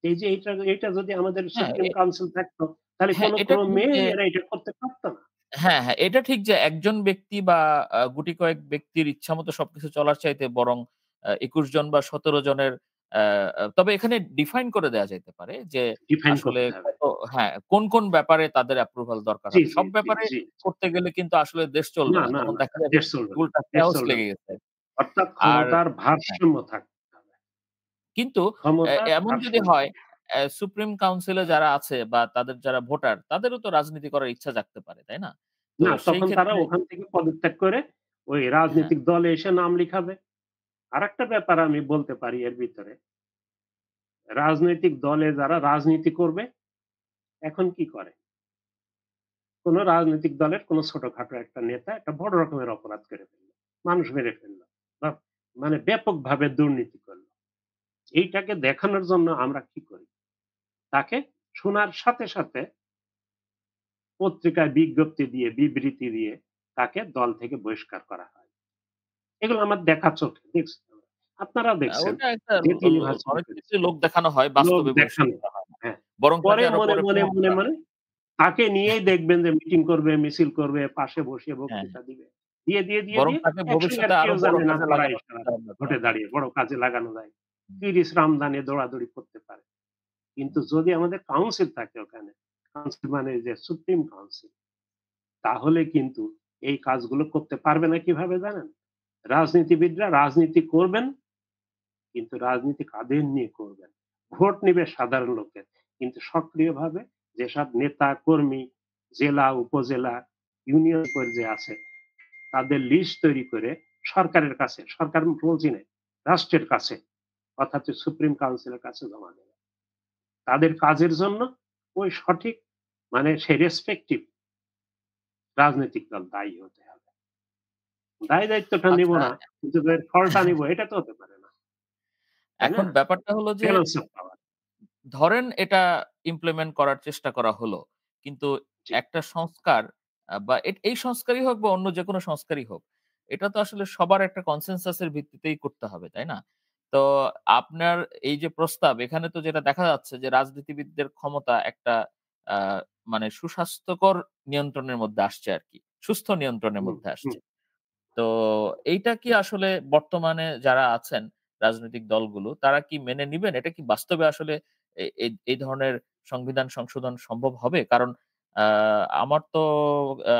Speaker 1: এই যে এইটা যদি আমাদের
Speaker 2: হ্যাঁ,
Speaker 1: সুপ্রিম কাউন্সিল থাকতো, তাহলে
Speaker 2: হ্যাঁ,
Speaker 1: কোন
Speaker 2: এটা ঠিক
Speaker 1: ক্রমেই
Speaker 2: যে
Speaker 1: এরা এটা করতে পারত না।
Speaker 2: হ্যাঁ, হ্যাঁ, এটা ঠিক যে একজন ব্যক্তি বা গুটি কয়েক ব্যক্তির ইচ্ছামত সবকিছু চলার চাইতে বরং ২১ জন বা ১৭ জনের আ আ তবে এখানে ডিফাইন করে দেয়া যাইতে পারে যে
Speaker 1: ডিফাইন
Speaker 2: আসলে
Speaker 1: করতে হবে।
Speaker 2: হ্যাঁ, কোন ব্যাপারে তাদের অ্যাপ্রুভাল দরকার
Speaker 1: জি,
Speaker 2: হবে।
Speaker 1: জি,
Speaker 2: সব
Speaker 1: জি,
Speaker 2: ব্যাপারে
Speaker 1: জি।
Speaker 2: করতে গেলে কিন্তু আসলে দেশ চলবে
Speaker 1: না,
Speaker 2: না।
Speaker 1: না,
Speaker 2: তখন
Speaker 1: না।
Speaker 2: দেখা যাবে
Speaker 1: দেশ চলবে না।
Speaker 2: উল্টা
Speaker 1: দেশ
Speaker 2: chaos
Speaker 1: চলবে
Speaker 2: লেগে
Speaker 1: না।
Speaker 2: গেছে।
Speaker 1: অর্থাৎ
Speaker 2: আর
Speaker 1: ক্ষমতার
Speaker 2: হ্যাঁ।
Speaker 1: ভারসাম্য থাকতে হবে।
Speaker 2: কিন্তু
Speaker 1: ক্ষমতার
Speaker 2: এমন যদি
Speaker 1: ভারসাম্য।
Speaker 2: হয় সুপ্রিম কাউন্সিলে যারা আছে বা তাদের যারা ভোটার তাদেরও তো রাজনীতি করার ইচ্ছা জাগতে পারে, তাই না? তো
Speaker 1: না,
Speaker 2: সেই
Speaker 1: তখন তারা
Speaker 2: ক্ষেত্রে
Speaker 1: ওখান থেকে পদত্যাগ করে ওই
Speaker 2: হ্যাঁ,
Speaker 1: রাজনৈতিক দলে এসে নাম লিখাবে। আরেকটা ব্যাপার আমি বলতে পারি এর ভিতরে। রাজনৈতিক দলে যারা রাজনীতি করবে এখন কি করে? কোন রাজনৈতিক দলের কোন ছোটখাটো একটা নেতা একটা বড় রকমের অপরাধ করে ফেলল। মানুষ মেরে ফেলল। বা মানে ব্যাপকভাবে দুর্নীতি করল। এইটাকে দেখানোর জন্য আমরা কি করি? তাকে শোনার সাথে, সাথে পত্রিকায় বিজ্ঞপ্তি দিয়ে, বিবৃতি দিয়ে তাকে দল থেকে বহিষ্কার করা হয়। এগুলো আমার দেখা চোখে দেখছি আমরা। আপনারাও দেখছেন।
Speaker 2: ওটা একটা
Speaker 1: যেহেতু ইউনিভার্সিটি
Speaker 2: অনেক
Speaker 1: করেছি।
Speaker 2: ক্ষেত্রে লোক দেখানো হয়,
Speaker 1: লোক
Speaker 2: বাস্তবে বহিষ্কার
Speaker 1: দেখানো।
Speaker 2: করা হয় না।
Speaker 1: হ্যাঁ।
Speaker 2: বরং তাকে
Speaker 1: পরে
Speaker 2: আরো
Speaker 1: মনে,
Speaker 2: পরে
Speaker 1: মনে,
Speaker 2: প্রমোট
Speaker 1: মনে,
Speaker 2: করা
Speaker 1: মনে
Speaker 2: হয়।
Speaker 1: তাকে নিয়েই দেখবেন যে মিটিং করবে, মিছিল করবে, পাশে বসিয়ে
Speaker 2: হ্যাঁ,
Speaker 1: বক্তৃতা দিবে। দিয়ে, দিয়ে, দিয়ে,
Speaker 2: বরং
Speaker 1: দিয়ে
Speaker 2: তাকে
Speaker 1: একসময় আর
Speaker 2: ভবিষ্যতে আরো
Speaker 1: কেউ
Speaker 2: বড়
Speaker 1: জানে না
Speaker 2: কাজে
Speaker 1: পড়া
Speaker 2: লাগানোর
Speaker 1: ইশারা
Speaker 2: চিন্তাভাবনা করা
Speaker 1: ভোটে
Speaker 2: হয়।
Speaker 1: দাঁড়িয়ে বড় কাজে লাগানো যায়।
Speaker 2: হুম,
Speaker 1: তিরিশ রামদানি দৌড়াদৌড়ি করতে পারে। কিন্তু
Speaker 2: হুম।
Speaker 1: যদি আমাদের কাউন্সিল থাকে ওখানে, কাউন্সিল মানে যে সুপ্রিম কাউন্সিল, তাহলে কিন্তু এই কাজগুলো করতে পারবে না কিভাবে জানেন? রাজনীতিবিদরা রাজনীতি করবেন, কিন্তু রাজনীতি কাদের নিয়ে করবেন? ভোট নিবে সাধারণ লোকের। কিন্তু সক্রিয়ভাবে যেসব নেতা কর্মী জেলা, উপজেলা, ইউনিয়ন পর্যায়ে আছে তাদের লিস্ট তৈরি করে সরকারের কাছে, সরকার বলছি না, রাষ্ট্রের কাছে অর্থাৎ সুপ্রিম কাউন্সিলের কাছে জমা দেবে। তাদের কাজের জন্য ওই সঠিক মানে সেই রেসপেক্টিভ রাজনৈতিক দল দায়ী হতে হবে। দায়-দায়িত্বটা নিব
Speaker 2: আচ্ছা,
Speaker 1: না, কিন্তু এর ফলটা নিব এটা তো হতে পারে না। তাই না?
Speaker 2: এখন ব্যাপারটা হলো যে
Speaker 1: ব্যালেন্স অফ পাওয়ার।
Speaker 2: ধরেন এটা ইমপ্লিমেন্ট করার চেষ্টা করা হলো। কিন্তু
Speaker 1: জি।
Speaker 2: একটা সংস্কার বা এই সংস্কারই হোক বা অন্য যেকোনো সংস্কারই হোক, এটা তো আসলে সবার একটা কনসেনসাস এর ভিত্তিতেই করতে হবে, তাই না? তো আপনার এই যে প্রস্তাব এখানে তো যেটা দেখা যাচ্ছে যে রাজনীতিবিদদের ক্ষমতা একটা আ মানে সুস্বাস্থ্যকর নিয়ন্ত্রণের মধ্যে আসছে আরকি। সুস্থ নিয়ন্ত্রণের
Speaker 1: হুম,
Speaker 2: মধ্যে
Speaker 1: হুম।
Speaker 2: আসছে। তো এইটা কি আসলে বর্তমানে যারা আছেন রাজনৈতিক দলগুলো তারা কি মেনে নিবেন? এটা কি বাস্তবে আসলে এই ধরনের সংবিধান সংশোধন সম্ভব হবে? কারণ আ আমার তো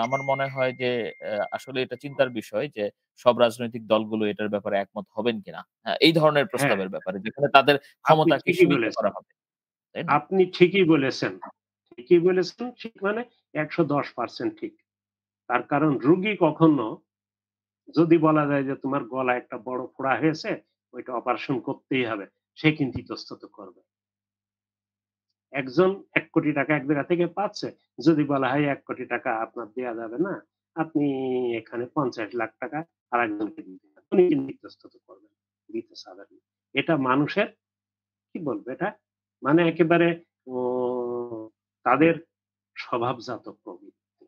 Speaker 2: আমার মনে হয় যে আসলে এটা চিন্তার বিষয় যে সব রাজনৈতিক দলগুলো এটার ব্যাপারে একমত হবেন কিনা। এই ধরনের
Speaker 1: হ্যাঁ,
Speaker 2: প্রস্তাবের ব্যাপারে যেখানে তাদের
Speaker 1: আপনি
Speaker 2: ক্ষমতাকে
Speaker 1: ঠিকই
Speaker 2: সীমিত
Speaker 1: বলেছেন।
Speaker 2: করা হবে। তাই না?
Speaker 1: আপনি ঠিকই বলেছেন। ঠিকই বলেছেন, ঠিক মানে ১১০% ঠিক। তার কারণ রোগী কখনো যদি বলা যায় যে তোমার গলায় একটা বড় ফোঁড়া হয়েছে, ওইটা অপারেশন করতেই হবে। সে কিন্তু ইতস্তত করবে। একজন ৳১,০০,০০,০০০ এক জায়গা থেকে পাচ্ছে। যদি বলা হয় ৳১,০০,০০,০০০ আপনার দেয়া যাবে না। আপনি এখানে ৳৫০,০০,০০০ আরেকজনকে দিতে হবে। উনি কিন্তু ইতস্তত করবেন। দিতে চাবেন না। এটা মানুষের কি বলবো এটা? মানে একেবারে ও তাদের স্বভাবজাত প্রবৃত্তি।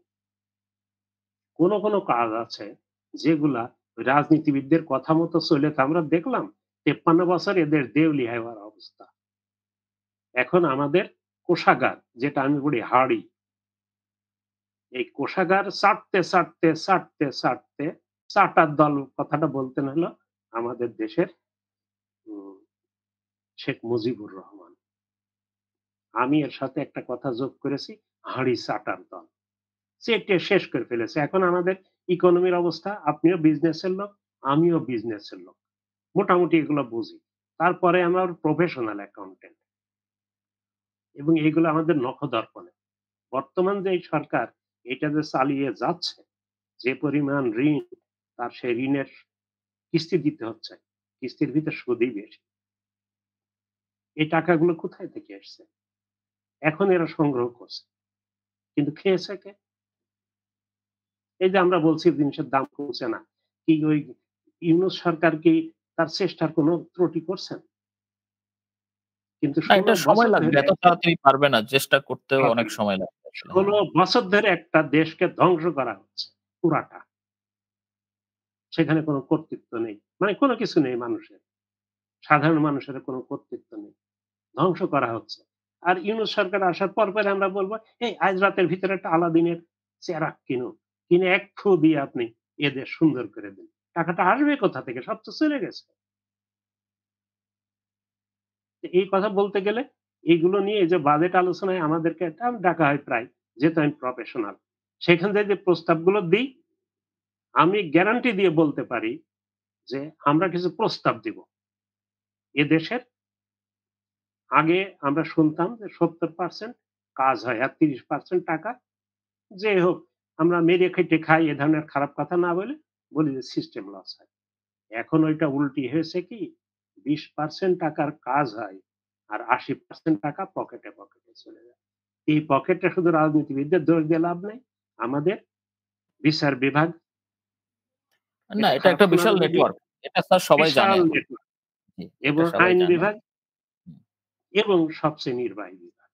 Speaker 1: কোন কাজ আছে যেগুলা ওই রাজনীতিবিদদের কথা মতো চলে তো আমরা দেখলাম ৫৩ বছর এদের দেউলিয়া হওয়ার অবস্থা। এখন আমাদের কোষাগার যেটা আমি বলি হাঁড়ি, এই কোষাগার চাটতে চাটার দল কথাটা বলতেন হলো আমাদের দেশের উম শেখ মুজিবুর রহমান। আমি এর সাথে একটা কথা যোগ করেছি, হাঁড়ি চাটার দল। চেটে শেষ করে ফেলেছে। এখন আমাদের ইকোনমির অবস্থা, আপনিও বিজনেসের লোক, আমিও বিজনেসের লোক। মোটামুটি এগুলো বুঝি। তারপরে আমার প্রফেশনাল অ্যাকাউন্টেন্ট এবং এগুলো আমাদের নখদর্পণে। বর্তমান যে এই সরকার এটা যে চালিয়ে যাচ্ছে, যে পরিমাণ ঋণ, তার সেই ঋণের কিস্তি দিতে হচ্ছে। কিস্তির ভিতর সুদই বেশি। এই টাকাগুলো কোথায় থেকে এসছে? এখন এরা সংগ্রহ করছে। কিন্তু খেয়েছে কে? এই যে আমরা বলছি জিনিসের দাম কমছে না। কি ওই ইউনূস সরকার কি তার চেষ্টার কোনো ত্রুটি করছেন? কিন্তু
Speaker 2: না
Speaker 1: ১৬
Speaker 2: এটা সময়
Speaker 1: বছর
Speaker 2: লাগবে।
Speaker 1: ধরে
Speaker 2: এত
Speaker 1: একটা
Speaker 2: তাড়াতাড়ি পারবে না। চেষ্টা করতেও
Speaker 1: হবে
Speaker 2: অনেক
Speaker 1: না।
Speaker 2: সময় লাগবে আসলে।
Speaker 1: ১৬
Speaker 2: হ্যাঁ।
Speaker 1: বছর ধরে একটা দেশকে ধ্বংস করা হচ্ছে পুরাটা। সেখানে কোনো কর্তৃত্ব নেই। মানে কোনো কিছু নেই মানুষের। সাধারণ মানুষের কোনো কর্তৃত্ব নেই। ধ্বংস করা হচ্ছে। আর ইউনূস সরকার আসার পরে আমরা বলব, "এই আজ রাতের ভিতরে একটা আলাদিনের চেরাগ কিনুন। কিনে এক ফু দিয়ে আপনি এদেশ সুন্দর করে দিন।" টাকাটা আসবে কোথা থেকে? সব তো চলে গেছে। এই কথা বলতে গেলে এইগুলো নিয়ে এই যে বাজেট আলোচনায় আমাদেরকে এটা ডাকা হয় প্রায়, যেহেতু আমি প্রফেশনাল। সেখান থেকে যে প্রস্তাবগুলো দিই, আমি গ্যারান্টি দিয়ে বলতে পারি যে আমরা কিছু প্রস্তাব দিব। এদেশের আগে আমরা শুনতাম যে ৭০% কাজ হয় আর ৩০% টাকা যে হোক আমরা মেরে খেটে খাই এ ধরনের খারাপ কথা না বলে বলি যে সিস্টেম লস হয়। এখন ওইটা উল্টি হয়েছে কি ২০% টাকার কাজ হয় আর ৮০% টাকা পকেটে চলে যায়। এই পকেটে শুধু রাজনীতিবিদদের দোষ দিয়ে লাভ নাই। আমাদের বিচার বিভাগ
Speaker 2: না
Speaker 1: এটা
Speaker 2: এটা
Speaker 1: খারাপ
Speaker 2: একটা বিশাল
Speaker 1: শোনাবে যদিও
Speaker 2: নেটওয়ার্ক। এটা স্যার সবাই জানে
Speaker 1: বিশাল
Speaker 2: এখন।
Speaker 1: নেটওয়ার্ক
Speaker 2: জি, এটা
Speaker 1: এবং
Speaker 2: সবাই
Speaker 1: আইন
Speaker 2: জানে।
Speaker 1: বিভাগ
Speaker 2: হুম।
Speaker 1: এবং সবচেয়ে নির্বাহী বিভাগ।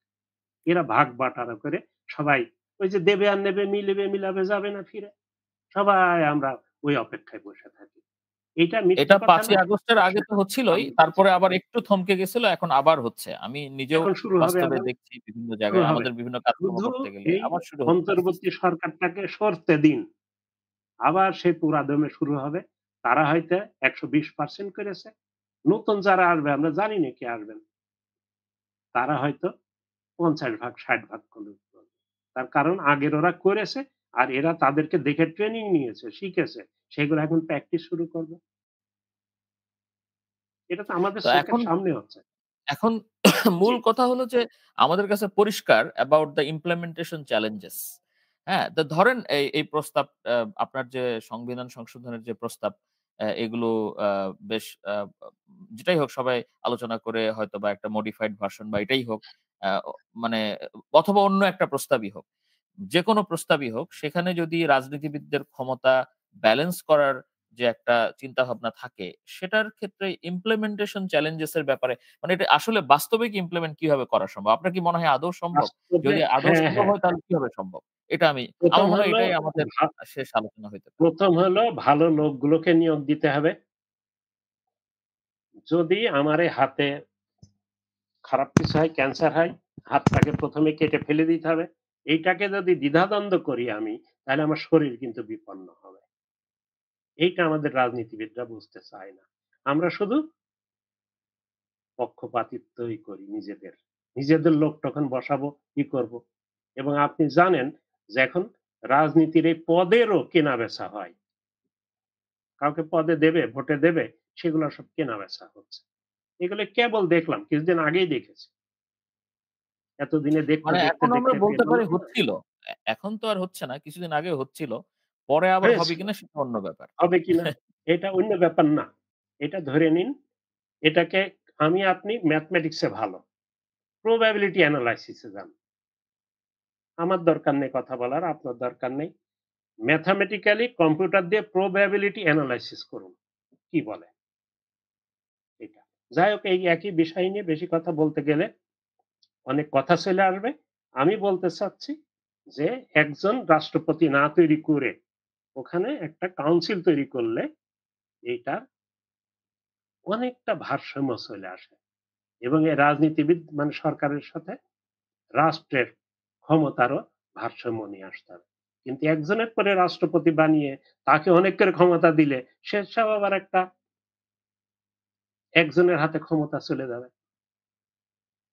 Speaker 1: এরা ভাগ বাটারা করে সবাই ওই যে দেবে আর নেবে মিলিবে মিলাবে যাবে না ফিরে। সবাই আমরা ওই অপেক্ষায় বসে থাকি। এটা মিথ্যে
Speaker 2: এটা
Speaker 1: কথা
Speaker 2: ৫ই
Speaker 1: না।
Speaker 2: আগস্টের আগে তো হচ্ছিলই।
Speaker 1: আমি বলছি।
Speaker 2: তারপরে আবার একটু থমকে গেছিল। এখন আবার হচ্ছে। আমি নিজেও
Speaker 1: এখন শুরু হবে
Speaker 2: বাস্তবে
Speaker 1: আবার,
Speaker 2: দেখছি বিভিন্ন
Speaker 1: শুরু
Speaker 2: জায়গায়
Speaker 1: হবে।
Speaker 2: আমাদের বিভিন্ন কাজকর্ম
Speaker 1: শুধু
Speaker 2: করতে গেলে
Speaker 1: এই
Speaker 2: আবার শুরু হচ্ছে আস্তে,
Speaker 1: অন্তর্বর্তী
Speaker 2: আস্তে।
Speaker 1: সরকারটাকে সরতে দিন। আবার সেই পুরাদমে শুরু হবে। তারা হয়তো ১২০% করেছে। নতুন যারা আসবে আমরা জানি না কে আসবেন। তারা হয়তো ৫০ ভাগ ৬০ ভাগ করবে। তার কারণ আগের ওরা করেছে আর এরা তাদেরকে দেখে ট্রেনিং নিয়েছে, শিখেছে। সেগুলো এখন প্র্যাকটিস শুরু করবে। এটা তো আমাদের
Speaker 2: তো
Speaker 1: চোখের
Speaker 2: এখন
Speaker 1: সামনে হচ্ছে।
Speaker 2: এখন
Speaker 1: জি,
Speaker 2: মূল কথা হলো যে আমাদের কাছে পরিষ্কার অ্যাবাউট দ্য ইমপ্লিমেন্টেশন চ্যালেঞ্জেস। হ্যাঁ? তো ধরেন এই প্রস্তাব আপনার যে সংবিধান সংশোধনের যে প্রস্তাব এগুলো আ বেশ যেটাই হোক সবাই আলোচনা করে হয়তোবা একটা মডিফাইড ভার্সন বা এটাই হোক আ অ মানে অথবা অন্য একটা প্রস্তাবই হোক। যেকোনো প্রস্তাবই হোক সেখানে যদি রাজনীতিবিদদের ক্ষমতা ব্যালেন্স করার যে একটা চিন্তাভাবনা থাকে সেটার ক্ষেত্রে ইমপ্লিমেন্টেশন চ্যালেঞ্জেস এর ব্যাপারে মানে এটা আসলে বাস্তবিক ইমপ্লিমেন্ট কিভাবে করা সম্ভব? আপনার কি মনে হয় আদৌ সম্ভব?
Speaker 1: বাস্তবে
Speaker 2: যদি আদৌ
Speaker 1: হ্যাঁ,
Speaker 2: সম্ভব
Speaker 1: হ্যাঁ।
Speaker 2: হয় তাহলে কিভাবে সম্ভব? এটা আমার
Speaker 1: ১ম
Speaker 2: মনে হয়
Speaker 1: হলো
Speaker 2: এটাই আমাদের
Speaker 1: ভা
Speaker 2: শেষ আলোচনা হইতে পারে।
Speaker 1: ১ম হলো ভালো লোকগুলোকে নিয়োগ দিতে হবে। যদি আমার এই হাতে খারাপ কিছু হয়, ক্যান্সার হয়, হাতটাকে ১ম এ কেটে ফেলে দিতে হবে। এইটাকে যদি দ্বিধাদ্বন্দ্ব করি আমি, তাহলে আমার শরীর কিন্তু বিপন্ন হবে। এইটা আমাদের রাজনীতিবিদরা বুঝতে চায় না। আমরা শুধু পক্ষপাতিত্বই করি নিজেদের। নিজেদের লোক তখন বসাবো, কি করব? এবং আপনি জানেন যে এখন রাজনীতির এই পদেরও কেনা-বেচা হয়। কাউকে পদে দেবে, ভোটে দেবে, সেগুলো সব কেনা-বেচা হচ্ছে। এগুলো কেবল দেখলাম, কিছুদিন আগেই দেখেছি। এতদিনে দেখতে,
Speaker 2: মানে
Speaker 1: দেখতে,
Speaker 2: এখন আমরা
Speaker 1: দেখতে
Speaker 2: বলতে পারি
Speaker 1: বললাম না?
Speaker 2: হচ্ছিল। এখন তো আর হচ্ছে না। কিছুদিন আগে হচ্ছিল। পরে আবার হবে
Speaker 1: হয়েছিল।
Speaker 2: কিনা সেটা অন্য ব্যাপার।
Speaker 1: হবে কিনা? এটা অন্য ব্যাপার না। এটা ধরে নিন, এটাকে আমি আপনি ম্যাথমেটিক্স এ ভালো। প্রবাবিলিটি এনালাইসিস এ যান। আমার দরকার নেই কথা বলার, আপনার দরকার নেই। ম্যাথমেটিক্যালি কম্পিউটার দিয়ে প্রবাবিলিটি এনালাইসিস করুন। কি বলে এটা? যাই হোক এই একই বিষয় নিয়ে বেশি কথা বলতে গেলে অনেক কথা চলে আসবে। আমি বলতে চাচ্ছি যে একজন রাষ্ট্রপতি না তৈরি করে ওখানে একটা কাউন্সিল তৈরি করলে এইটার অনেকটা ভারসাম্য চলে আসে এবং এই রাজনীতিবিদ মানে সরকারের সাথে রাষ্ট্রের ক্ষমতারও ভারসাম্য নিয়ে আসতে হবে। কিন্তু একজনের পরে রাষ্ট্রপতি বানিয়ে তাকে অনেকের ক্ষমতা দিলে সে সব আবার একটা একজনের হাতে ক্ষমতা চলে যাবে।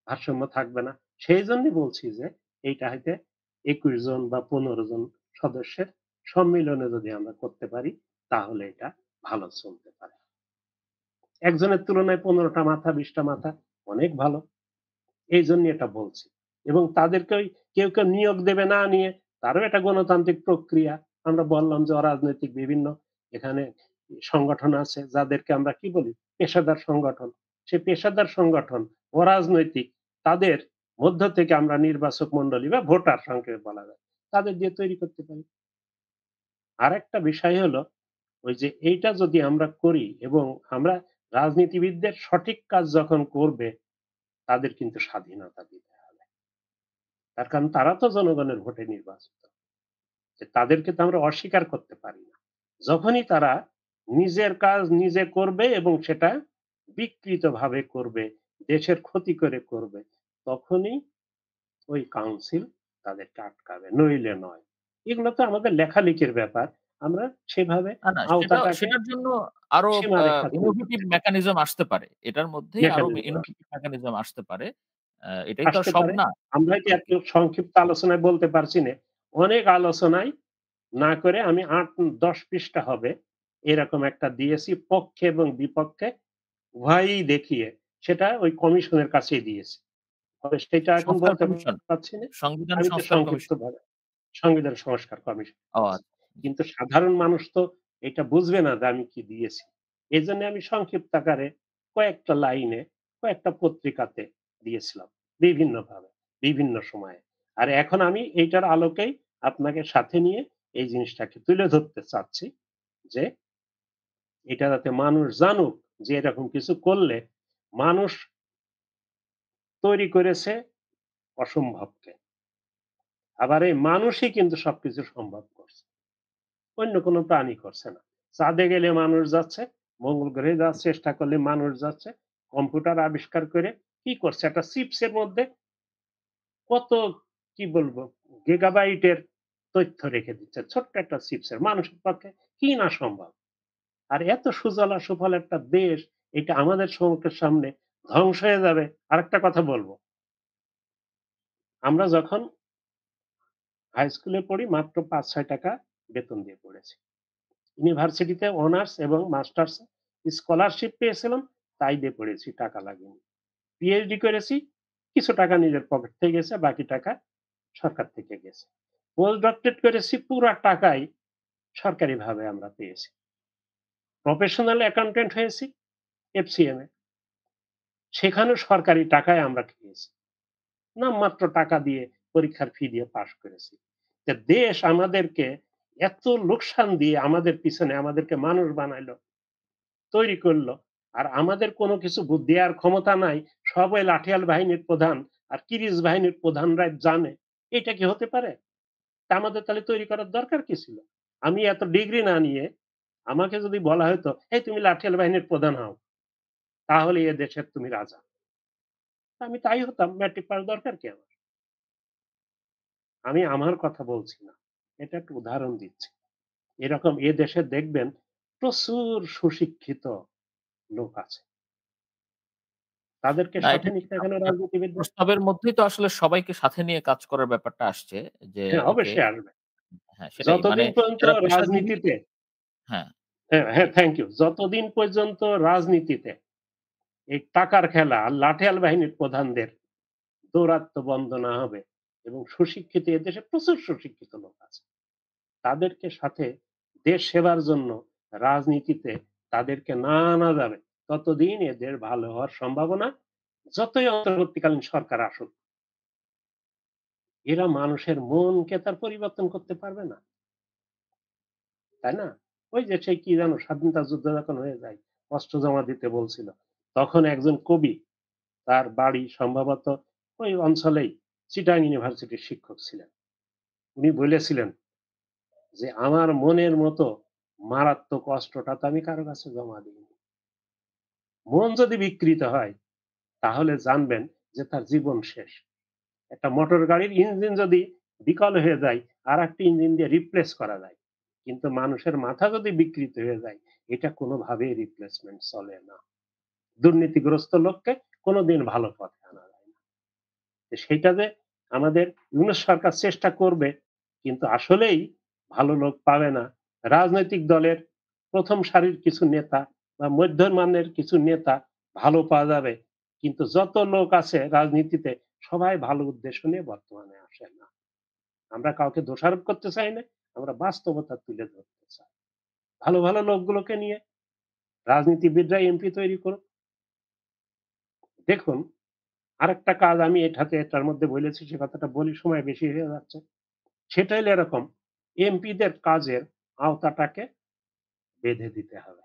Speaker 1: ভারসাম্য থাকবে না। সেইজন্যই বলছি যে এইটা হইতে ২১ জন বা ১৫ জন সদস্যের সম্মিলনে যদি আমরা করতে পারি তাহলে এটা ভালো চলতে পারে। একজনের তুলনায় ১৫ টা মাথা ২০ টা মাথা অনেক ভালো। এইজন্যই এটা বলছি। এবং তাদেরকে ওই কেউ নিয়োগ দেবে না নিয়ে তারও একটা গণতান্ত্রিক প্রক্রিয়া। আমরা বললাম যে অরাজনৈতিক বিভিন্ন এখানে সংগঠন আছে যাদেরকে আমরা কি বলি? পেশাদার সংগঠন। সে পেশাদার সংগঠন অরাজনৈতিক তাদের মধ্য থেকে আমরা নির্বাচক মণ্ডলী বা ভোটার সংক্ষেপে বলা যায়। তাদের দিয়ে তৈরি করতে পারি। আরেকটা বিষয় হলো ওই যে এইটা যদি আমরা করি এবং আমরা রাজনীতিবিদদের সঠিক কাজ যখন করবে তাদের কিন্তু স্বাধীনতা দিতে হবে। তার কারণ তারা তো জনগণের ভোটে নির্বাচিত। যে তাদেরকে তো আমরা অস্বীকার করতে পারি না। যখনই তারা নিজের কাজ নিজে করবে এবং সেটা বিকৃতভাবে করবে, দেশের ক্ষতি করে করবে, তখনই ওই কাউন্সিল তাদেরকে আটকাবে, নইলে নয়। এগুলো তো আমাদের লেখালেখির ব্যাপার। আমরা সেভাবে
Speaker 2: না, না
Speaker 1: আওতাটাকে
Speaker 2: সেটার জন্য আরো
Speaker 1: সীমারেখা তৈরি
Speaker 2: ইনোভেটিভ
Speaker 1: করতে পারি।
Speaker 2: মেকানিজম আসতে পারে। এটার মধ্যেই আরো
Speaker 1: মেকানিজম
Speaker 2: ইনোভেটিভ মেকানিজম আসতে পারে। এটাই তো আর
Speaker 1: আসতে
Speaker 2: সব
Speaker 1: পারে।
Speaker 2: না
Speaker 1: আমরা কি এত
Speaker 2: আরকি।
Speaker 1: সংক্ষিপ্ত আলোচনায় বলতে পারছি নে। অনেক আলোচনায় না করে আমি ৮-১০ পৃষ্ঠা হবে এরকম একটা দিয়েছি পক্ষে এবং বিপক্ষে উভয়ই দেখিয়ে সেটা ওই কমিশনের কাছেই দিয়েছি। তবে সেটা এখন
Speaker 2: সংস্কার
Speaker 1: বলতে
Speaker 2: কমিশন,
Speaker 1: পারছি না।
Speaker 2: সংবিধান
Speaker 1: আমি তো
Speaker 2: সংস্কার কমিশন।
Speaker 1: সংক্ষিপ্তভাবে সংবিধান সংস্কার কমিশন
Speaker 2: ও
Speaker 1: দিয়েছি।
Speaker 2: আচ্ছা। জি।
Speaker 1: কিন্তু সাধারণ মানুষ তো এটা বুঝবে না যে আমি কি দিয়েছি। এজন্য আমি সংক্ষিপ্ত আকারে কয়েকটা লাইনে কয়েকটা পত্রিকাতে দিয়েছিলাম। বিভিন্নভাবে, বিভিন্ন সময়ে। আর এখন আমি এইটার আলোকেই আপনাকে সাথে নিয়ে এই জিনিসটাকে তুলে ধরতে চাচ্ছি যে এটা যাতে মানুষ জানুক যে এরকম কিছু করলে মানুষ তৈরি করেছে অসম্ভবকে। আবার এই মানুষই কিন্তু সবকিছু সম্ভব করছে। অন্য কোনো প্রাণী করছে না। চাঁদে গেলে মানুষ যাচ্ছে, মঙ্গল গ্রহে যাওয়ার চেষ্টা করলে মানুষ যাচ্ছে। কম্পিউটার আবিষ্কার করে কি করছে? একটা চিপসের মধ্যে কত কি বলবো গিগাবাইটের তথ্য রেখে দিচ্ছে। ছোট্ট একটা চিপসের। মানুষের পক্ষে কি না সম্ভব? আর এত সুজলা সুফল একটা দেশ, এটা আমাদের চোখের সামনে ধ্বংস হয়ে যাবে। আরেকটা কথা বলব। আমরা যখন হাই স্কুলে পড়ি মাত্র ৳৫-৬ বেতন দিয়ে পড়েছি। ইউনিভার্সিটিতে অনার্স এবং মাস্টার্স স্কলারশিপ পেয়েছিলাম, তাই দিয়ে পড়েছি, টাকা লাগেনি। পিএইচডি করেছি, কিছু টাকা নিজের পকেট থেকে গেছে, বাকি টাকা সরকার থেকে গেছে। পোস্ট ডক্টরেট করেছি, পুরা টাকাই সরকারিভাবে আমরা পেয়েছি। প্রফেশনাল অ্যাকাউন্ট্যান্ট হয়েছি এফসিএম এ। সেখানেও সরকারি টাকায় আমরা খেয়েছি। নামমাত্র টাকা দিয়ে পরীক্ষার ফি দিয়ে পাস করেছি। যে দেশ আমাদেরকে এত লোকসান দিয়ে আমাদের পিছনে আমাদেরকে মানুষ বানাইলো, তৈরি করলো। আর আমাদের কোনো কিছু বুদ্ধি আর ক্ষমতা নাই। সব ওই লাঠিয়াল বাহিনীর প্রধান আর কিরিচ বাহিনীর প্রধানরাই জানে। এটা কি হতে পারে? তা আমাদের তাহলে তৈরি করার দরকার কি ছিল? আমি এত ডিগ্রি না নিয়ে আমাকে যদি বলা হতো, "এই তুমি লাঠিয়াল বাহিনীর প্রধান হও, তাহলে এ দেশের তুমি রাজা।" আমি তাই হতাম। মেট্রিক পাস দরকার কি আমার? আমি আমার কথা বলছি না। এটা একটা উদাহরণ দিচ্ছি। এরকম এ দেশে দেখবেন প্রচুর সুশিক্ষিত লোক আছে। তাদেরকে
Speaker 2: না,
Speaker 1: সাথে
Speaker 2: এটা ঠিক।
Speaker 1: নিচ্ছে কেন
Speaker 2: আপনার
Speaker 1: রাজনীতিবিদরা?
Speaker 2: প্রস্তাবের মধ্যেই তো আসলে সবাইকে সাথে নিয়ে কাজ করার ব্যাপারটা আসছে যে
Speaker 1: হ্যাঁ,
Speaker 2: ওকে।
Speaker 1: অবশ্যই আসবে।
Speaker 2: হ্যাঁ, সেটাই। মানে
Speaker 1: যতদিন পর্যন্ত
Speaker 2: যারা পেশাজীবী।
Speaker 1: রাজনীতিতে
Speaker 2: হ্যাঁ,
Speaker 1: হ্যাঁ, হ্যাঁ,
Speaker 2: জি।
Speaker 1: Thank you. যতদিন পর্যন্ত রাজনীতিতে এই টাকার খেলা আর লাঠিয়াল বাহিনীর প্রধানদের দৌরাত্ম্য বন্ধ না হবে এবং সুশিক্ষিত এদেশে প্রচুর সুশিক্ষিত লোক আছে। তাদেরকে সাথে দেশ সেবার জন্য রাজনীতিতে তাদেরকে না আনা যাবে, ততদিন এদের ভালো হওয়ার সম্ভাবনা, যতই অন্তর্বর্তীকালীন সরকার আসুক, এরা মানুষের মনকে তার পরিবর্তন করতে পারবে না। তাই না? ওই যে সেই কি যেন স্বাধীনতা যুদ্ধ যখন হয়ে যায়, অস্ত্র জমা দিতে বলছিল। তখন একজন কবি, তার বাড়ি সম্ভবত ওই অঞ্চলেই চিটাং ইউনিভার্সিটির শিক্ষক ছিলেন। উনি বলেছিলেন যে, "আমার মনের মতো মারাত্মক অস্ত্রটা তো আমি কারো কাছে জমা দিইনি।" মন যদি বিকৃত হয় তাহলে জানবেন যে তার জীবন শেষ। একটা মোটর গাড়ির ইঞ্জিন যদি বিকল হয়ে যায়, আরেকটা ইঞ্জিন দিয়ে রিপ্লেস করা যায়। কিন্তু মানুষের মাথা যদি বিকৃত হয়ে যায়, এটা কোনোভাবেই রিপ্লেসমেন্ট চলে না। দুর্নীতিগ্রস্ত লোককে কোনোদিন ভালো পথে আনা যায় না। তো সেইটা যে আমাদের ইউনূস সরকার চেষ্টা করবে, কিন্তু আসলেই ভালো লোক পাবে না। রাজনৈতিক দলের ১ম সারির কিছু নেতা বা মধ্যমানের কিছু নেতা ভালো পাওয়া যাবে। কিন্তু যত লোক আছে রাজনীতিতে সবাই ভালো উদ্দেশ্য নিয়ে বর্তমানে আসে না। আমরা কাউকে দোষারোপ করতে চাই না। আমরা বাস্তবতা তুলে ধরতে চাই। ভালো, ভালো লোকগুলোকে নিয়ে রাজনীতিবিদরা এমপি তৈরি করুক। দেখুন, আরেকটা কাজ আমি এটার মধ্যে বলেছি, সে কথাটা বলি, সময় বেশি হয়ে যাচ্ছে। সেটা হলো এরকম, এমপিদের কাজের আওতাটাকে বেঁধে দিতে হবে।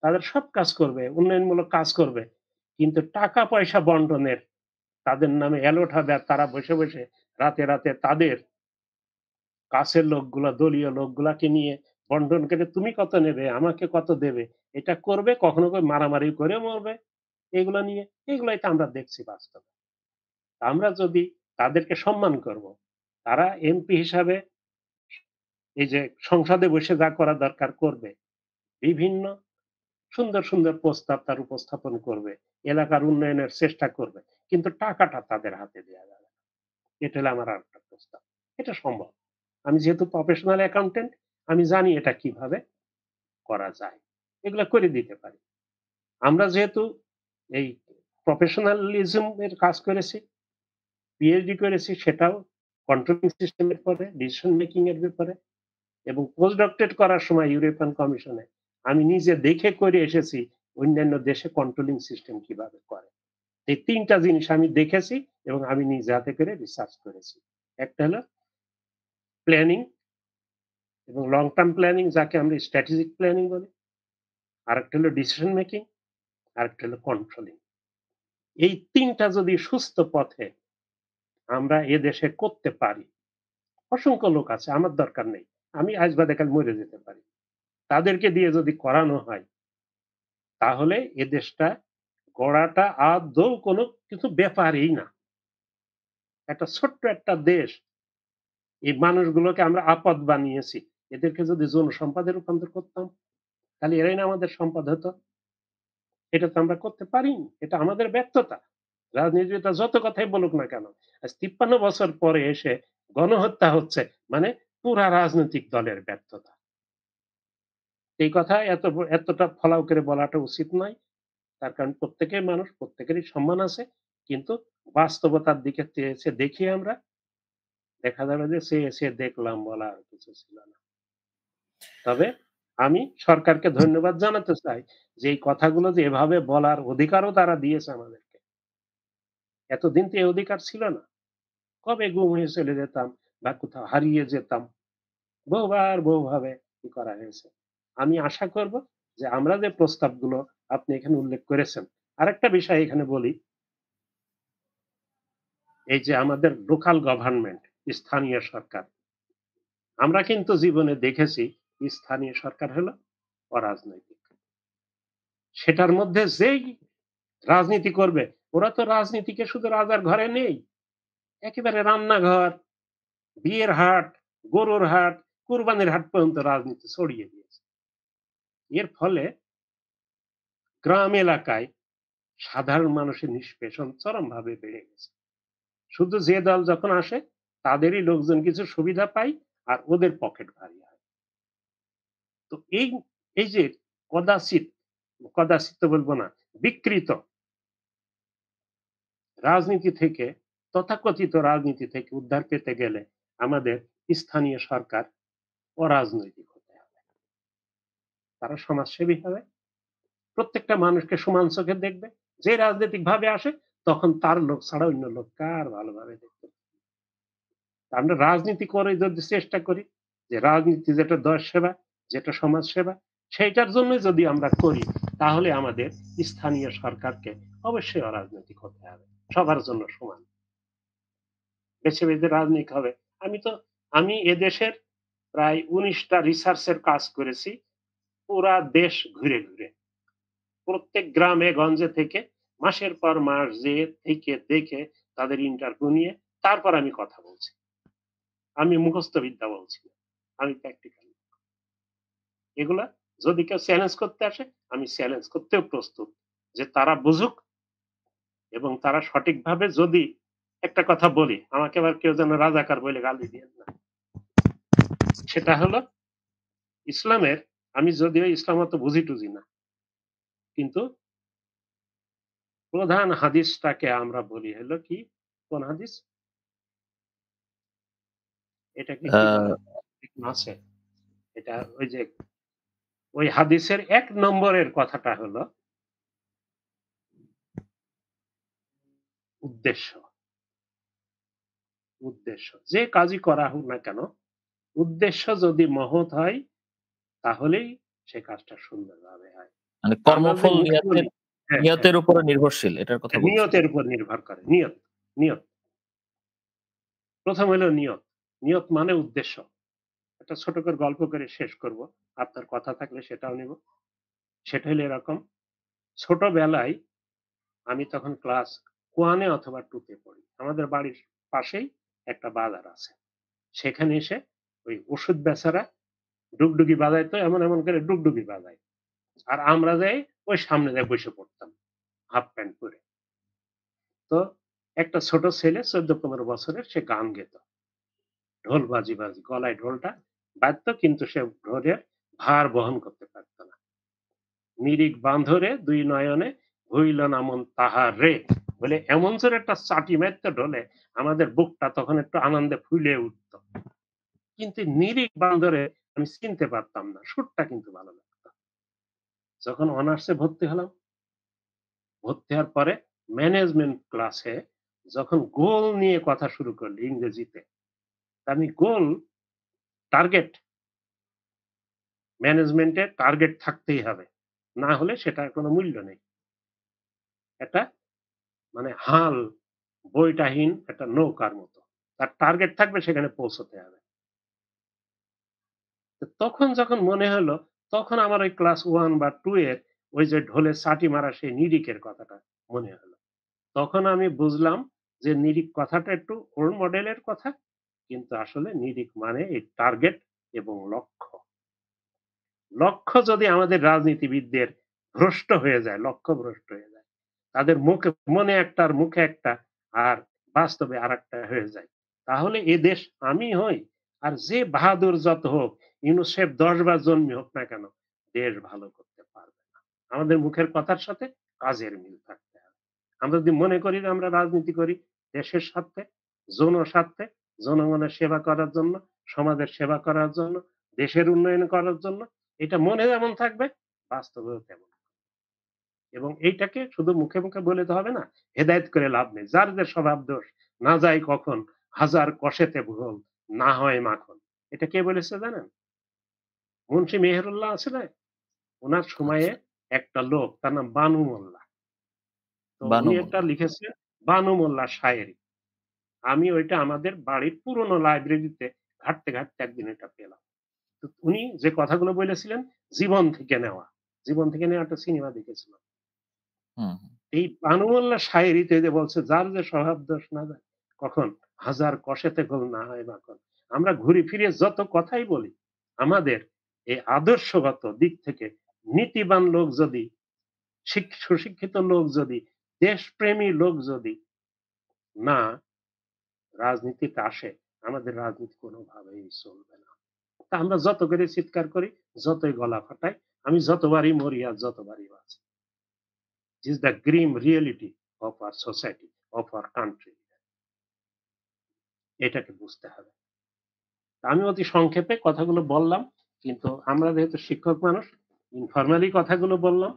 Speaker 1: তাদের সব কাজ করবে, উন্নয়নমূলক কাজ করবে। কিন্তু টাকা পয়সা বন্টনের তাদের নামে এলট হবে আর তারা বসে, বসে রাতে, রাতে তাদের কাছের লোকগুলা, দলীয় লোকগুলাকে নিয়ে বন্টন করে তুমি কত নেবে, আমাকে কত দেবে। এটা করবে, কখনো মারামারি করে মরবে। এগুলা নিয়ে, এগুলাই তো আমরা দেখছি বাস্তবে। আমরা যদি তাদেরকে সম্মান করব, তারা এমপি হিসাবে এই যে সংসদে বসে যা করা দরকার করবে। বিভিন্ন সুন্দর, সুন্দর প্রস্তাব তার উপস্থাপন করবে। এলাকার উন্নয়নের চেষ্টা করবে। কিন্তু টাকাটা তাদের হাতে দেয়া যাবে না। এটা হলো আমার আরেকটা প্রস্তাব। এটা সম্ভব। আমি যেহেতু প্রফেশনাল অ্যাকাউন্টেন্ট, আমি জানি এটা কিভাবে করা যায়। এগুলা করে দিতে পারি। আমরা যেহেতু এই প্রফেশনালিজম এর কাজ করেছি, পিএইচডি করেছি, সেটাও কন্ট্রোলিং সিস্টেম এর পরে, ডিসিশন মেকিং এর ব্যাপারে, এবং পোস্ট ডক্টরেট করার সময় ইউরোপিয়ান কমিশনে আমি নিজে দেখে করে এসেছি অন্যান্য দেশে কন্ট্রোলিং সিস্টেম কিভাবে করে। এই ৩ টা জিনিস আমি দেখেছি এবং আমি নিজে হাতে করে রিসার্চ করেছি। একটা হলো প্ল্যানিং এবং লং টার্ম প্ল্যানিং, যাকে আমরা স্ট্র্যাটেজিক প্ল্যানিং বলি। আরেকটা হলো ডিসিশন মেকিং, আরেকটা হলো কন্ট্রোলিং। এই ৩ টা যদি সুস্থ পথে আমরা এদেশে করতে পারি, অসংখ্য লোক আছে, আমার দরকার নেই। আমি আজ বাদে কাল মরে যেতে পারি। তাদেরকে দিয়ে যদি করানো হয়, তাহলে এ দেশটা গড়াটা আদৌ কোনো কিছু ব্যাপারই না। একটা ছোট্ট একটা দেশ, এই মানুষগুলোকে আমরা আপদ বানিয়েছি। এদেরকে যদি জনসম্পদে রূপান্তর করতাম, তাহলে এরাই না আমাদের সম্পদ হতো। এটা তো আমরা করতে পারিনি। এটা আমাদের ব্যর্থতা। রাজনীতিবিদরা যত কথাই বলুক না কেন, আজ ৫৩ বছর পরে এসে গণহত্যা হচ্ছে, মানে পুরা রাজনৈতিক দলের ব্যর্থতা। এই কথা এতটা ফলাও করে বলাটা উচিত নয়। তার কারণ প্রত্যেকেই মানুষ, প্রত্যেকেরই সম্মান আছে। কিন্তু বাস্তবতার দিকে চেয়ে দেখি আমরা, দেখা যাবে যে চেয়ে দেখলাম বলা আর কিছু ছিল না। তবে আমি সরকারকে ধন্যবাদ জানাতে চাই যে এই কথাগুলো যে এভাবে বলার অধিকারও তারা দিয়েছে আমাদেরকে। এতদিন তো এই অধিকার ছিল না। কবে গুম হয়ে চলে যেতাম বা কোথাও হারিয়ে যেতাম। বহুবার বহুভাবে করা হয়েছে। আমি আশা করব যে আমরা যে প্রস্তাবগুলো আপনি এখানে উল্লেখ করেছেন, আরেকটা বিষয় এখানে বলি, এই যে আমাদের লোকাল গভর্নমেন্ট, স্থানীয় সরকার। আমরা কিন্তু জীবনে দেখেছি স্থানীয় সরকার হলো অরাজনৈতিক। সেটার মধ্যে যেই রাজনীতি করবে, ওরা তো রাজনীতিকে শুধু রাজার ঘরে নেই। একেবারে রান্নাঘর, বিয়ের হাট, গরুর হাট, কুরবানির হাট পর্যন্ত রাজনীতি ছড়িয়ে দিয়েছে। এর ফলে গ্রাম এলাকায় সাধারণ মানুষের নিষ্পেষণ চরমভাবে বেড়ে গেছে। শুধু যে দল যখন আসে তাদেরই লোকজন কিছু সুবিধা পায় আর ওদের পকেট ভারী হয়। তো এই যে কদাচিৎ, কদাচিৎ তো বলবো না, বিকৃত রাজনীতি থেকে, তথাকথিত রাজনীতি থেকে উদ্ধার পেতে গেলে আমাদের স্থানীয় সরকার অরাজনৈতিক হতে হবে। তারা সমাজসেবী হবে, প্রত্যেকটা মানুষকে সমান চোখে দেখবে। যে রাজনৈতিক ভাবে আসে তখন তার লোক ছাড়া অন্য লোক কার ভালোভাবে দেখবে। আমরা রাজনীতি করে যদি চেষ্টা করি যে রাজনীতি যেটা দেশ সেবা, যেটা সমাজ সেবা, সেইটার জন্য যদি আমরা করি তাহলে আমাদের স্থানীয় সরকারকে অবশ্যই অরাজনৈতিক হতে হবে, সবার জন্য সমান। বেছে বেছে রাজনীতি হবে। আমি এদেশের প্রায় ১৯টা রিসার্চের কাজ করেছি পুরা দেশ ঘুরে ঘুরে। প্রত্যেক গ্রামে গঞ্জে থেকে মাসের পর মাস যেয়ে থেকে দেখে তাদের ইন্টারভিউ নিয়ে তারপর আমি কথা বলছি। আমি মুখস্থ বিদ্যা বলছি না। আমি প্র্যাকটিক্যাল। এগুলা যদি কেউ চ্যালেঞ্জ করতে আসে, আমি চ্যালেঞ্জ করতেও প্রস্তুত। যে তারা বুঝুক এবং তারা সঠিকভাবে যদি একটা কথা বলি, আমাকে আবার কেউ যেন রাজাকার বলে গালি দিয়েন না। সেটা হলো ইসলামের, আমি যদিও ইসলাম অত বুঝি-টুঝি না। কিন্তু প্রধান হাদিসটাকে আমরা বলি হলো কি? কোন হাদিস? এটাকে
Speaker 2: আ
Speaker 1: কি বলে? আছে। এটা ওই হাদিসের ১ নম্বরের কথাটা হলো উদ্দেশ্য। উদ্দেশ্য। যে কাজই করা হোক না কেন, উদ্দেশ্য যদি মহৎ হয় তাহলেই সে কাজটা সুন্দরভাবে হয়।
Speaker 2: মানে
Speaker 1: আমরা যদি
Speaker 2: কর্মফল
Speaker 1: মুখে বলি, হ্যাঁ, হ্যাঁ,
Speaker 2: নিয়তের উপরে নির্ভরশীল এটার কথা বলছেন।
Speaker 1: নিয়তের উপর নির্ভর করে। নিয়ত, নিয়ত। ১ম হলো নিয়ত। নিয়ত মানে উদ্দেশ্য। একটা ছোট করে গল্প করে শেষ করব। আপনার কথা থাকলে সেটাও নিব। সেটা হলো এরকম, ছোটবেলায় আমি তখন ক্লাস 1 এ অথবা 2 তে পড়ি। আমাদের বাড়ির পাশেই একটা বাজার আছে। সেখানে এসে ওই ওষুধ বেচারা ডুগডুগি বাজাইতো, এমন করে ডুগডুগি বাজায়। আর আমরা যাই ওই সামনে যাই বইসে পড়তাম হাফ প্যান্ট পরে। তো একটা ছোট ছেলে ১৪-১৫ বছরের, সে গান গেত। ঢোল বাজি গলায় ঢোলটা বাজতো কিন্তু সে ঢোলের ভার বহন করতে পারত না। নিরিখ বাঁধরে ২ নয়নে হইল না মন তাহারে বলে এমন জোরে একটা চাটি মারতো ঢোলে, আমাদের বুকটা তখন একটু আনন্দে ফুলে উঠত। কিন্তু নিরিখ বাঁধরে আমি চিনতে পারতাম না। সুরটা কিন্তু ভালো লাগতো। যখন অনার্সে ভর্তি হলাম, ভর্তি হওয়ার পরে ম্যানেজমেন্ট ক্লাসে যখন গোল নিয়ে কথা শুরু করল ইংরেজিতে, আমি গোল, টার্গেট, ম্যানেজমেন্টের টার্গেট থাকতেই হবে। না হলে সেটার কোনো মূল্য নেই। এটা মানে হাল বইটাহীন একটা নৌকার মতো। তার টার্গেট থাকবে, সেখানে পৌঁছতে হবে। তো তখন যখন মনে হলো, তখন আমার ওই ক্লাস 1 বা 2 এর ওই যে ঢোলে চাটি মারা সেই নিরিখের কথাটা মনে হলো। তখন আমি বুঝলাম যে নিরিখ কথাটা একটু ওল্ড মডেলের কথা। কিন্তু আসলে নিরিখ মানে এই টার্গেট এবং লক্ষ্য। লক্ষ্য যদি আমাদের রাজনীতিবিদদের ভ্রষ্ট হয়ে যায়, লক্ষ্য ভ্রষ্ট হয়ে যায়, তাদের মনে একটা আর মুখে একটা আর বাস্তবে আরেকটা হয়ে যায়, তাহলে এ দেশ আমি হই আর যে বাহাদুর যত হোক, ইউনুসেফ ১০ বার জন্মই হোক না কেন, দেশ ভালো করতে পারবে না। আমাদের মুখের কথার সাথে কাজের মিল থাকতে হবে। আমরা যদি মনে করি যে আমরা রাজনীতি করি দেশের স্বার্থে, জনস্বার্থে, জনগণের সেবা করার জন্য, সমাজের সেবা করার জন্য, দেশের উন্নয়ন করার জন্য, এটা মনে যেমন থাকবে বাস্তবেও তেমন। এবং এইটাকে শুধু মুখে, মুখে বলে তো হবে না। হেদায়েত করে লাভ নেই। যার যে স্বভাব দোষ, না যায় কখন, হাজার কষেতে ভুল, না হয় মাখন। এটা কে বলেছে জানেন? মুন্সি মেহেরুল্লাহ আছে না? উনার সময়ে
Speaker 2: আচ্ছা।
Speaker 1: একটা লোক তার নাম বানু মোল্লা। তো
Speaker 2: বানু
Speaker 1: উনি একটা
Speaker 2: মোল্লা।
Speaker 1: লিখেছেন বানু মোল্লার শায়েরি। আমি ওইটা আমাদের বাড়ির পুরনো লাইব্রেরিতে ঘাঁটতে, ঘাঁটতে একদিন এটা পেলাম। তো উনি যে কথাগুলো বলেছিলেন জীবন থেকে নেওয়া। জীবন থেকে নেওয়া একটা সিনেমা দেখেছিলাম।
Speaker 2: হুম, হুম।
Speaker 1: এই বানু মোল্লার শায়েরিতে যে বলছে যার যে স্বভাব দোষ না যায় কখন হাজার কষেতে গোল না হয় মাখন। আমরা ঘুরে ফিরে যত কথাই বলি আমাদের এই আদর্শগত দিক থেকে নীতিবান লোক যদি সুশিক্ষিত লোক যদি দেশপ্রেমী লোক যদি না রাজনীতিতে আসে আমাদের রাজনীতি কোনোভাবেই চলবে না। তা আমরা যত করে চিৎকার করি, যতই গলা ফাটাই, আমি যতবারই মরি আর যতবারই বাঁচি। This is the grim reality of our society, of our country. এটাকে বুঝতে হবে। আমি অতি সংক্ষেপে কথাগুলো বললাম। কিন্তু আমরা যেহেতু শিক্ষক মানুষ, ইনফরমালি কথাগুলো বললাম।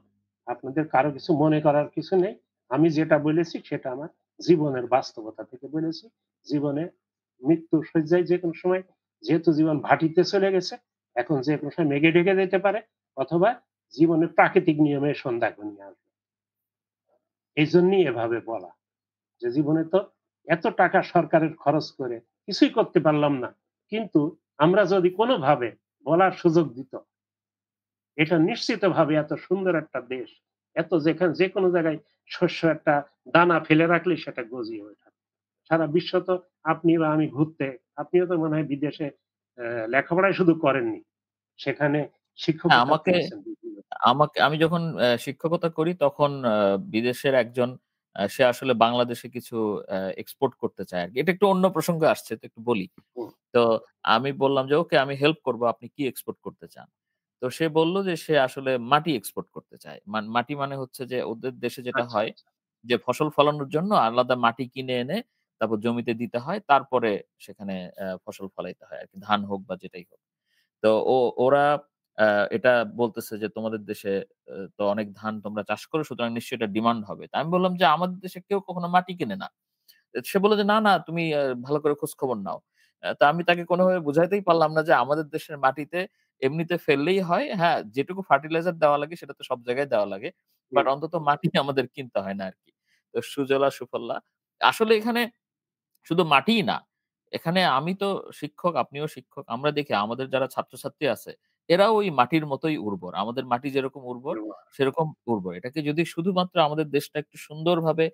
Speaker 1: আপনাদের কারো কিছু মনে করার কিছু নেই। আমি যেটা বলেছি সেটা আমার জীবনের বাস্তবতা থেকে বলেছি। জীবনে মৃত্যু শয্যায় যেকোনো সময় যেহেতু জীবন ভাটিতে চলে গেছে, এখন যেকোনো সময় মেঘে ঢেকে যেতে পারে অথবা জীবনের প্রাকৃতিক নিয়মে সন্ধ্যা ঘনিয়ে আসবে। এইজন্যই এভাবে বলা। যে জীবনে তো এত টাকা সরকারের খরচ করে কিছুই করতে পারলাম না। কিন্তু আমরা যদি কোনোভাবে বলার সুযোগ দিত, এটা নিশ্চিতভাবে এত সুন্দর একটা দেশ, এত যেখানে যেকোনো জায়গায় শস্য একটা দানা ফেলে রাখলেই সেটা গজিয়ে ওঠে। সারা বিশ্ব তো আপনি বা আমি ঘুরতে, আপনিও তো মনে হয় বিদেশে লেখাপড়াই শুধু করেননি। সেখানে
Speaker 2: হ্যাঁ,
Speaker 1: শিক্ষকতাও
Speaker 2: আমাকে
Speaker 1: করেছেন বিভিন্ন।
Speaker 2: আমাকে আমি যখন শিক্ষকতা করি তখন বিদেশের একজন সে আসলে বাংলাদেশে কিছু এক্সপোর্ট করতে চায় আরকি। এটা একটু অন্য প্রসঙ্গে আসছে তো একটু বলি।
Speaker 1: হুম,
Speaker 2: তো আমি বললাম যে, "ওকে আমি হেল্প করব। আপনি কি এক্সপোর্ট করতে চান?" তো সে বলল যে সে আসলে মাটি এক্সপোর্ট করতে চায়। মাটি মানে হচ্ছে যে ওদের দেশে যেটা
Speaker 1: আচ্ছা,
Speaker 2: হয়
Speaker 1: আচ্ছা।
Speaker 2: যে ফসল ফলানোর জন্য আলাদা মাটি কিনে এনে তারপর জমিতে দিতে হয়। তারপরে সেখানে ফসল ফলাইতে হয় আরকি। ধান হোক বা যেটাই হোক। তো ওরা আ এটা বলতেছে যে, "তোমাদের দেশে তো অনেক ধান তোমরা চাষ করো সুতরাং নিশ্চয়ই এটা ডিমান্ড হবে।" তো আমি বললাম যে, "আমাদের দেশে কেউ কখনো মাটি কেনে না।" সে বলল যে, "না, না তুমি ভালো করে খোঁজখবর নাও।" তো আমি তাকে কোনভাবে বুঝাইতেই পারলাম না যে আমাদের দেশের মাটিতে এমনিতে ফেললেই হয়। হ্যাঁ, যেটুকু ফার্টিলাইজার দেওয়া লাগে সেটা তো সব জায়গায় দেওয়া লাগে। বাট
Speaker 1: হুম,
Speaker 2: অন্তত মাটি আমাদের কিনতে হয় না আরকি। তো সুজলা সুফলা। আসলে এখানে শুধু মাটিই না। এখানে আমি তো শিক্ষক, আপনিও শিক্ষক। আমরা দেখি আমাদের যারা ছাত্রছাত্রী আছে, এরাও ওই মাটির মতোই উর্বর। আমাদের মাটি যেরকম উর্বর,
Speaker 1: হুম,
Speaker 2: সেরকম উর্বর। এটাকে যদি শুধুমাত্র আমাদের দেশটা একটু সুন্দরভাবে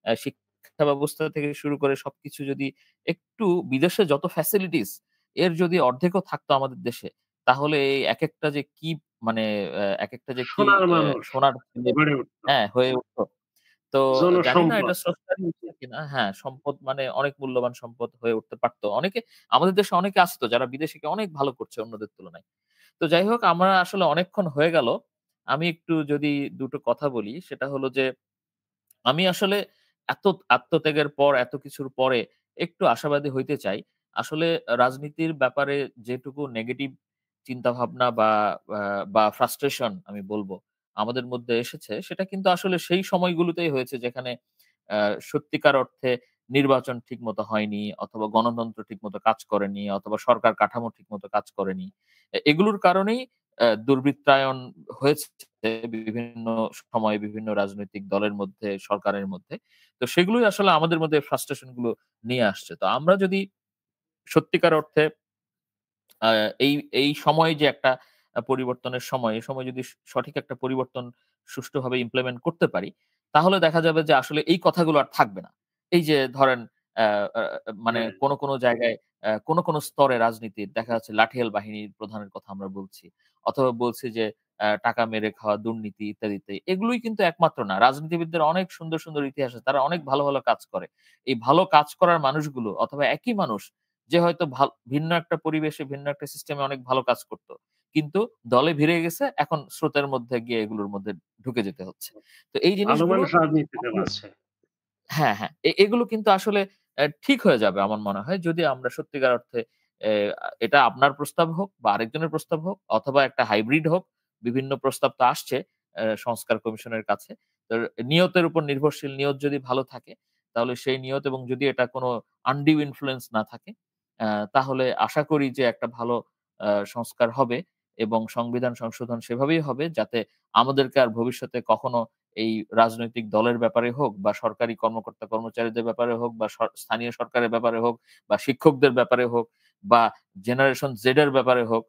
Speaker 2: শিক্ষা ব্যবস্থা থেকে শুরু করে সবকিছু যদি একটু বিদেশে যত ফ্যাসিলিটিস এর যদি অর্ধেকও থাকতো আমাদের দেশে, তাহলে এই একেকটা যে কি মানে একেকটা যে কি
Speaker 1: সোনার মানুষ
Speaker 2: সোনার ছেলে
Speaker 1: গড়ে উঠত।
Speaker 2: হ্যাঁ, হয়ে উঠত। তো জানি না এটা
Speaker 1: জনসম্পদ।
Speaker 2: স্রষ্টারই ইচ্ছা কিনা। হ্যাঁ, সম্পদ মানে অনেক মূল্যবান সম্পদ হয়ে উঠতে পারত। অনেকে আমাদের দেশে অনেকে আছে তো যারা বিদেশে গিয়ে অনেক ভালো করছে অন্যদের তুলনায়। তো যাই হোক আমরা আসলে অনেকক্ষণ হয়ে গেল। আমি একটু যদি দুটো কথা বলি সেটা হলো যে আমি আসলে এত আত্মত্যাগের পর এত কিছুর পরে একটু আশাবাদী হইতে চাই। আসলে রাজনীতির ব্যাপারে যেটুকু নেগেটিভ চিন্তাভাবনা বা ফ্রাস্ট্রেশন আমি বলব আমাদের মধ্যে এসেছে সেটা কিন্তু আসলে সেই সময়গুলোতেই হয়েছে যেখানে আ সত্যিকার অর্থে নির্বাচন ঠিকমতো হয়নি অথবা গণতন্ত্র ঠিকমতো কাজ করেনি অথবা সরকার কাঠামো ঠিকমতো কাজ করেনি। এগুলোর কারণেই দুর্বৃত্তায়ন হয়েছে বিভিন্ন সময়ে বিভিন্ন রাজনৈতিক দলের মধ্যে, সরকারের মধ্যে। তো সেগুলোই আসলে আমাদের মধ্যে ফ্রাস্ট্রেশন গুলো নিয়ে আসছে। তো আমরা যদি সত্যিকার অর্থে আ এই এই সময় যে একটা পরিবর্তনের সময়, এই সময় যদি সঠিক একটা পরিবর্তন সুষ্ঠুভাবে ইমপ্লিমেন্ট করতে পারি, তাহলে দেখা যাবে যে আসলে এই কথাগুলো আর থাকবে না। এই যে ধরেন আ আ মানে
Speaker 1: হ্যাঁ,
Speaker 2: কোন জায়গায় কোন স্তরে রাজনীতির দেখা যাচ্ছে লাঠিয়াল বাহিনীর প্রধানের কথা আমরা বলছি। অথবা বলছি যে টাকা মেরে খাওয়া, দুর্নীতি ইত্যাদি, ইত্যাদি। এগুলোই কিন্তু একমাত্র না। রাজনীতিবিদদের অনেক সুন্দর, সুন্দর ইতিহাস আছে। তারা অনেক ভালো, ভালো কাজ করে। এই ভালো কাজ করার মানুষগুলো অথবা একই মানুষ যে হয়তো ভিন্ন একটা পরিবেশে, ভিন্ন একটা সিস্টেমে অনেক ভালো কাজ করত। কিন্তু দলে ভিড়ে গেছে, এখন স্রোতের মধ্যে গিয়ে এগুলোর মধ্যে ঢুকে যেতে হচ্ছে। তো এই
Speaker 1: ভালো
Speaker 2: জিনিসগুলো
Speaker 1: মানুষ রাজনীতিতে
Speaker 2: আসলে
Speaker 1: আছে।
Speaker 2: হ্যাঁ, হ্যাঁ। এগুলো কিন্তু আসলে ঠিক হয়ে যাবে আমার মনে হয় যদি আমরা সত্যিকার অর্থে এ এটা আপনার প্রস্তাব হোক বা আরেকজনের প্রস্তাব হোক অথবা একটা হাইব্রিড হোক। বিভিন্ন প্রস্তাব তো আসছে সংস্কার কমিশনের কাছে। তো নিয়তের উপর নির্ভরশীল নিয়ত যদি ভালো থাকে, তাহলে সেই নিয়ত এবং যদি এটা কোনো আনডিউ ইনফ্লুয়েন্স না থাকে, তাহলে আশা করি যে একটা ভালো সংস্কার হবে এবং সংবিধান সংশোধন সেভাবেই হবে যাতে আমাদেরকে আর ভবিষ্যতে কখনো এই রাজনৈতিক দলের ব্যাপারে হোক বা সরকারি কর্মচারীদের ব্যাপারে হোক বা স্থানীয় সরকারের ব্যাপারে হোক বা শিক্ষকদের ব্যাপারে হোক বা জেনারেশন জেড এর ব্যাপারে হোক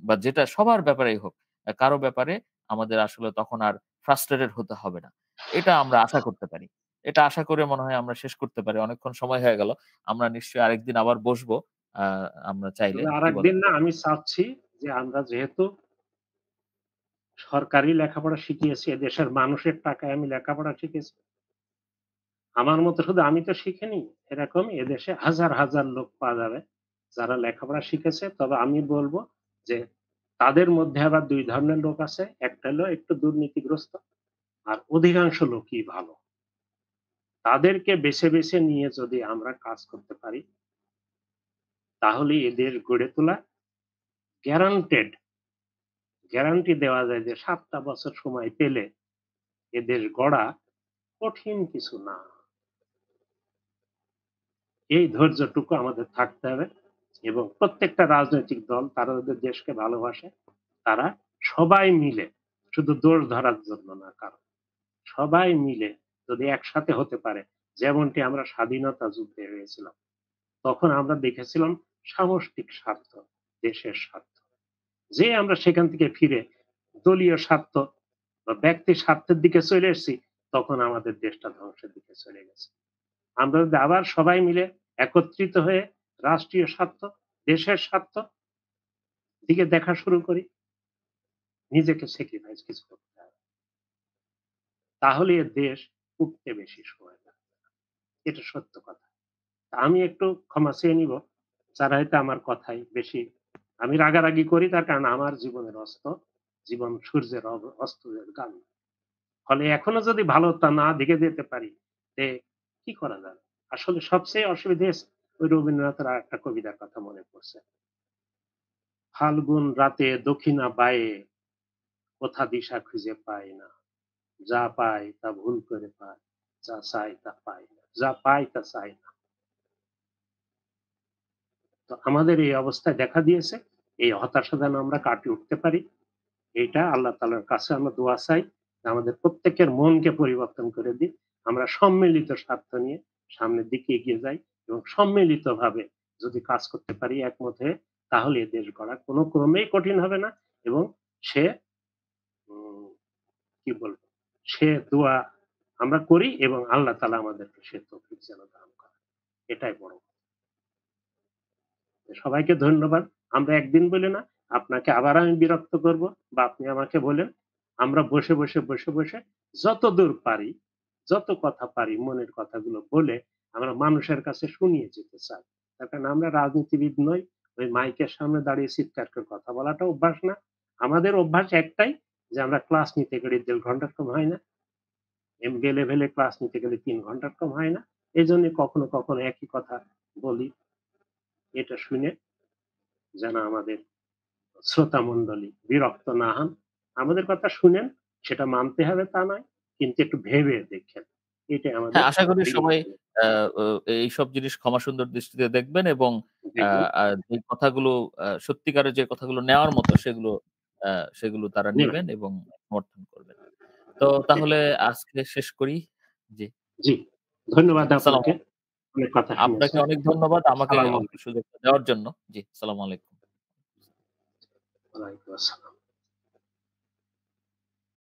Speaker 2: বা যেটা সবার ব্যাপারেই হোক, কারো ব্যাপারে আমাদের আসলে তখন আর ফ্রাস্ট্রেটেড হতে হবে না। এটা আমরা আশা করতে পারি। এটা আশা করে মনে হয় আমরা শেষ করতে পারি। অনেকক্ষণ সময় হয়ে গেল। আমরা নিশ্চয়ই আরেকদিন আবার বসবো। আ আমরা চাইলে।
Speaker 1: তবে
Speaker 2: কি বলেন?
Speaker 1: আরেকদিন না আমি চাচ্ছি যে আমরা যেহেতু সরকারি লেখাপড়া শিখিয়েছি, এদেশের মানুষের টাকায় আমি লেখাপড়া শিখেছি। আমার মতো শুধু আমি তো শিখিনি। এরকম এদেশে হাজার, হাজার লোক পাওয়া যাবে যারা লেখাপড়া শিখেছে। তবে আমি বলব যে তাদের মধ্যে আবার ২ ধরনের লোক আছে। একটা হলো একটু দুর্নীতিগ্রস্ত আর অধিকাংশ লোকই ভালো। তাদেরকে বেছে, বেছে নিয়ে যদি আমরা কাজ করতে পারি তাহলে এদের গড়ে তোলা গ্যারান্টেড গ্যারান্টি দেওয়া যায় যে ৭ টা বছর সময় পেলে এদের গড়া কঠিন কিছু না। এই ধৈর্যটুকু আমাদের থাকতে হবে এবং প্রত্যেকটা রাজনৈতিক দল তারা যদি দেশকে ভালোবাসে, তারা সবাই মিলে শুধু দোষ ধরার জন্য না কারো, সবাই মিলে যদি একসাথে হতে পারে, যেমনটি আমরা স্বাধীনতা যুদ্ধে হয়েছিলাম। তখন আমরা দেখেছিলাম সামষ্টিক স্বার্থ, দেশের স্বার্থ। যে আমরা সেখান থেকে ফিরে দলীয় স্বার্থ বা ব্যক্তির স্বার্থের দিকে চলে এসেছি, তখন আমাদের দেশটা ধ্বংসের দিকে চলে গেছে। আমরা যদি আবার সবাই মিলে একত্রিত হয়ে রাষ্ট্রীয় স্বার্থ, দেশের স্বার্থ দিকে দেখা শুরু করি, নিজেকে স্যাক্রিফাইস কিছু করতে হবে। তাহলে এ দেশ উঠতে বেশি সময় লাগবে না। এটা সত্য কথা। আমি একটু ক্ষমা চেয়ে নিব, যারা হয়তো আমার কথায় বেশি আমি রাগারাগি করি তার কারণ আমার জীবনের অস্ত, জীবন সূর্যের অস্তের গান। ফলে এখনো যদি ভালোটা না দেখে যেতে পারি, যে কি করা যাবে? আসলে সবচেয়ে অসুবিধে ওই রবীন্দ্রনাথের আরেকটা কবিতার কথা মনে পড়ছে। ফাল্গুন রাতে দক্ষিণা বায়ে কোথা দিশা খুঁজে পাই না। যা পাই তা ভুল করে পাই, যা চাই তা পাই না। যা পাই তা চাই না। তো আমাদের এই অবস্থায় দেখা দিয়েছে, এই হতাশা যেন আমরা কাটিয়ে উঠতে পারি। এইটা আল্লাহ তাআলার কাছে আমরা দোয়া চাই। যে আমাদের প্রত্যেকের মনকে পরিবর্তন করে দিক। আমরা সম্মিলিত স্বার্থ নিয়ে সামনের দিকে এগিয়ে যাই এবং সম্মিলিতভাবে যদি কাজ করতে পারি একমত হয়ে, তাহলে এ দেশ গড়া কোনো ক্রমেই কঠিন হবে না এবং সে উম কি বলবো? সে দোয়া আমরা করি এবং আল্লাহ তাআলা আমাদেরকে সে তৌফিক যেন দান করেন। এটাই বড় কথা। সবাইকে ধন্যবাদ। আমরা একদিন বলে না, আপনাকে আবার আমি বিরক্ত করব বা আপনি আমাকে বলেন। আমরা বসে যতদূর পারি, যত কথা পারি মনের কথাগুলো বলে আমরা মানুষের কাছে শুনিয়ে যেতে চাই। তার কারণ আমরা রাজনীতিবিদ নই। ওই মাইকের সামনে দাঁড়িয়ে চিৎকার করে কথা বলাটা অভ্যাস না। আমাদের অভ্যাস একটাই যে আমরা ক্লাস নিতে গেলে ১.৫ ঘন্টার কম হয় না। এমবিএ লেভেলে ক্লাস নিতে গেলে ৩ ঘন্টার কম হয় না। এজন্য কখনো, কখনো একই কথা বলি। এটা শুনে যেন আমাদের শ্রোতামণ্ডলী বিরক্ত না হন। আমাদের কথা শুনেন, সেটা মানতে হবে তা নয়, কিন্তু একটু ভেবে দেখেন। এটাই আমাদের
Speaker 2: হ্যাঁ, আশা করি সবাই
Speaker 1: বিনীত
Speaker 2: আ ও এইসব জিনিস ক্ষমাসুন্দর দৃষ্টিতে দেখবেন এবং আ
Speaker 1: দেখবেন,
Speaker 2: আ যে কথাগুলো সত্যিকারের যে কথাগুলো নেওয়ার মতো আ সেগুলো তারা
Speaker 1: নেবেন।
Speaker 2: নিবেন এবং সমর্থন করবেন। তো তাহলে
Speaker 1: এটাই।
Speaker 2: আজকে শেষ করি। জি,
Speaker 1: জি, ধন্যবাদ
Speaker 2: সালাম
Speaker 1: আপনাকে। অনেক কথা
Speaker 2: আপনাকে
Speaker 1: শুনেছেন।
Speaker 2: অনেক ধন্যবাদ আমাকে
Speaker 1: সালাম আলাইকুম।
Speaker 2: সুযোগটা দেওয়ার জন্য। জি, সালামু আলাইকুম।
Speaker 1: ওয়ালাইকুম আসসালাম।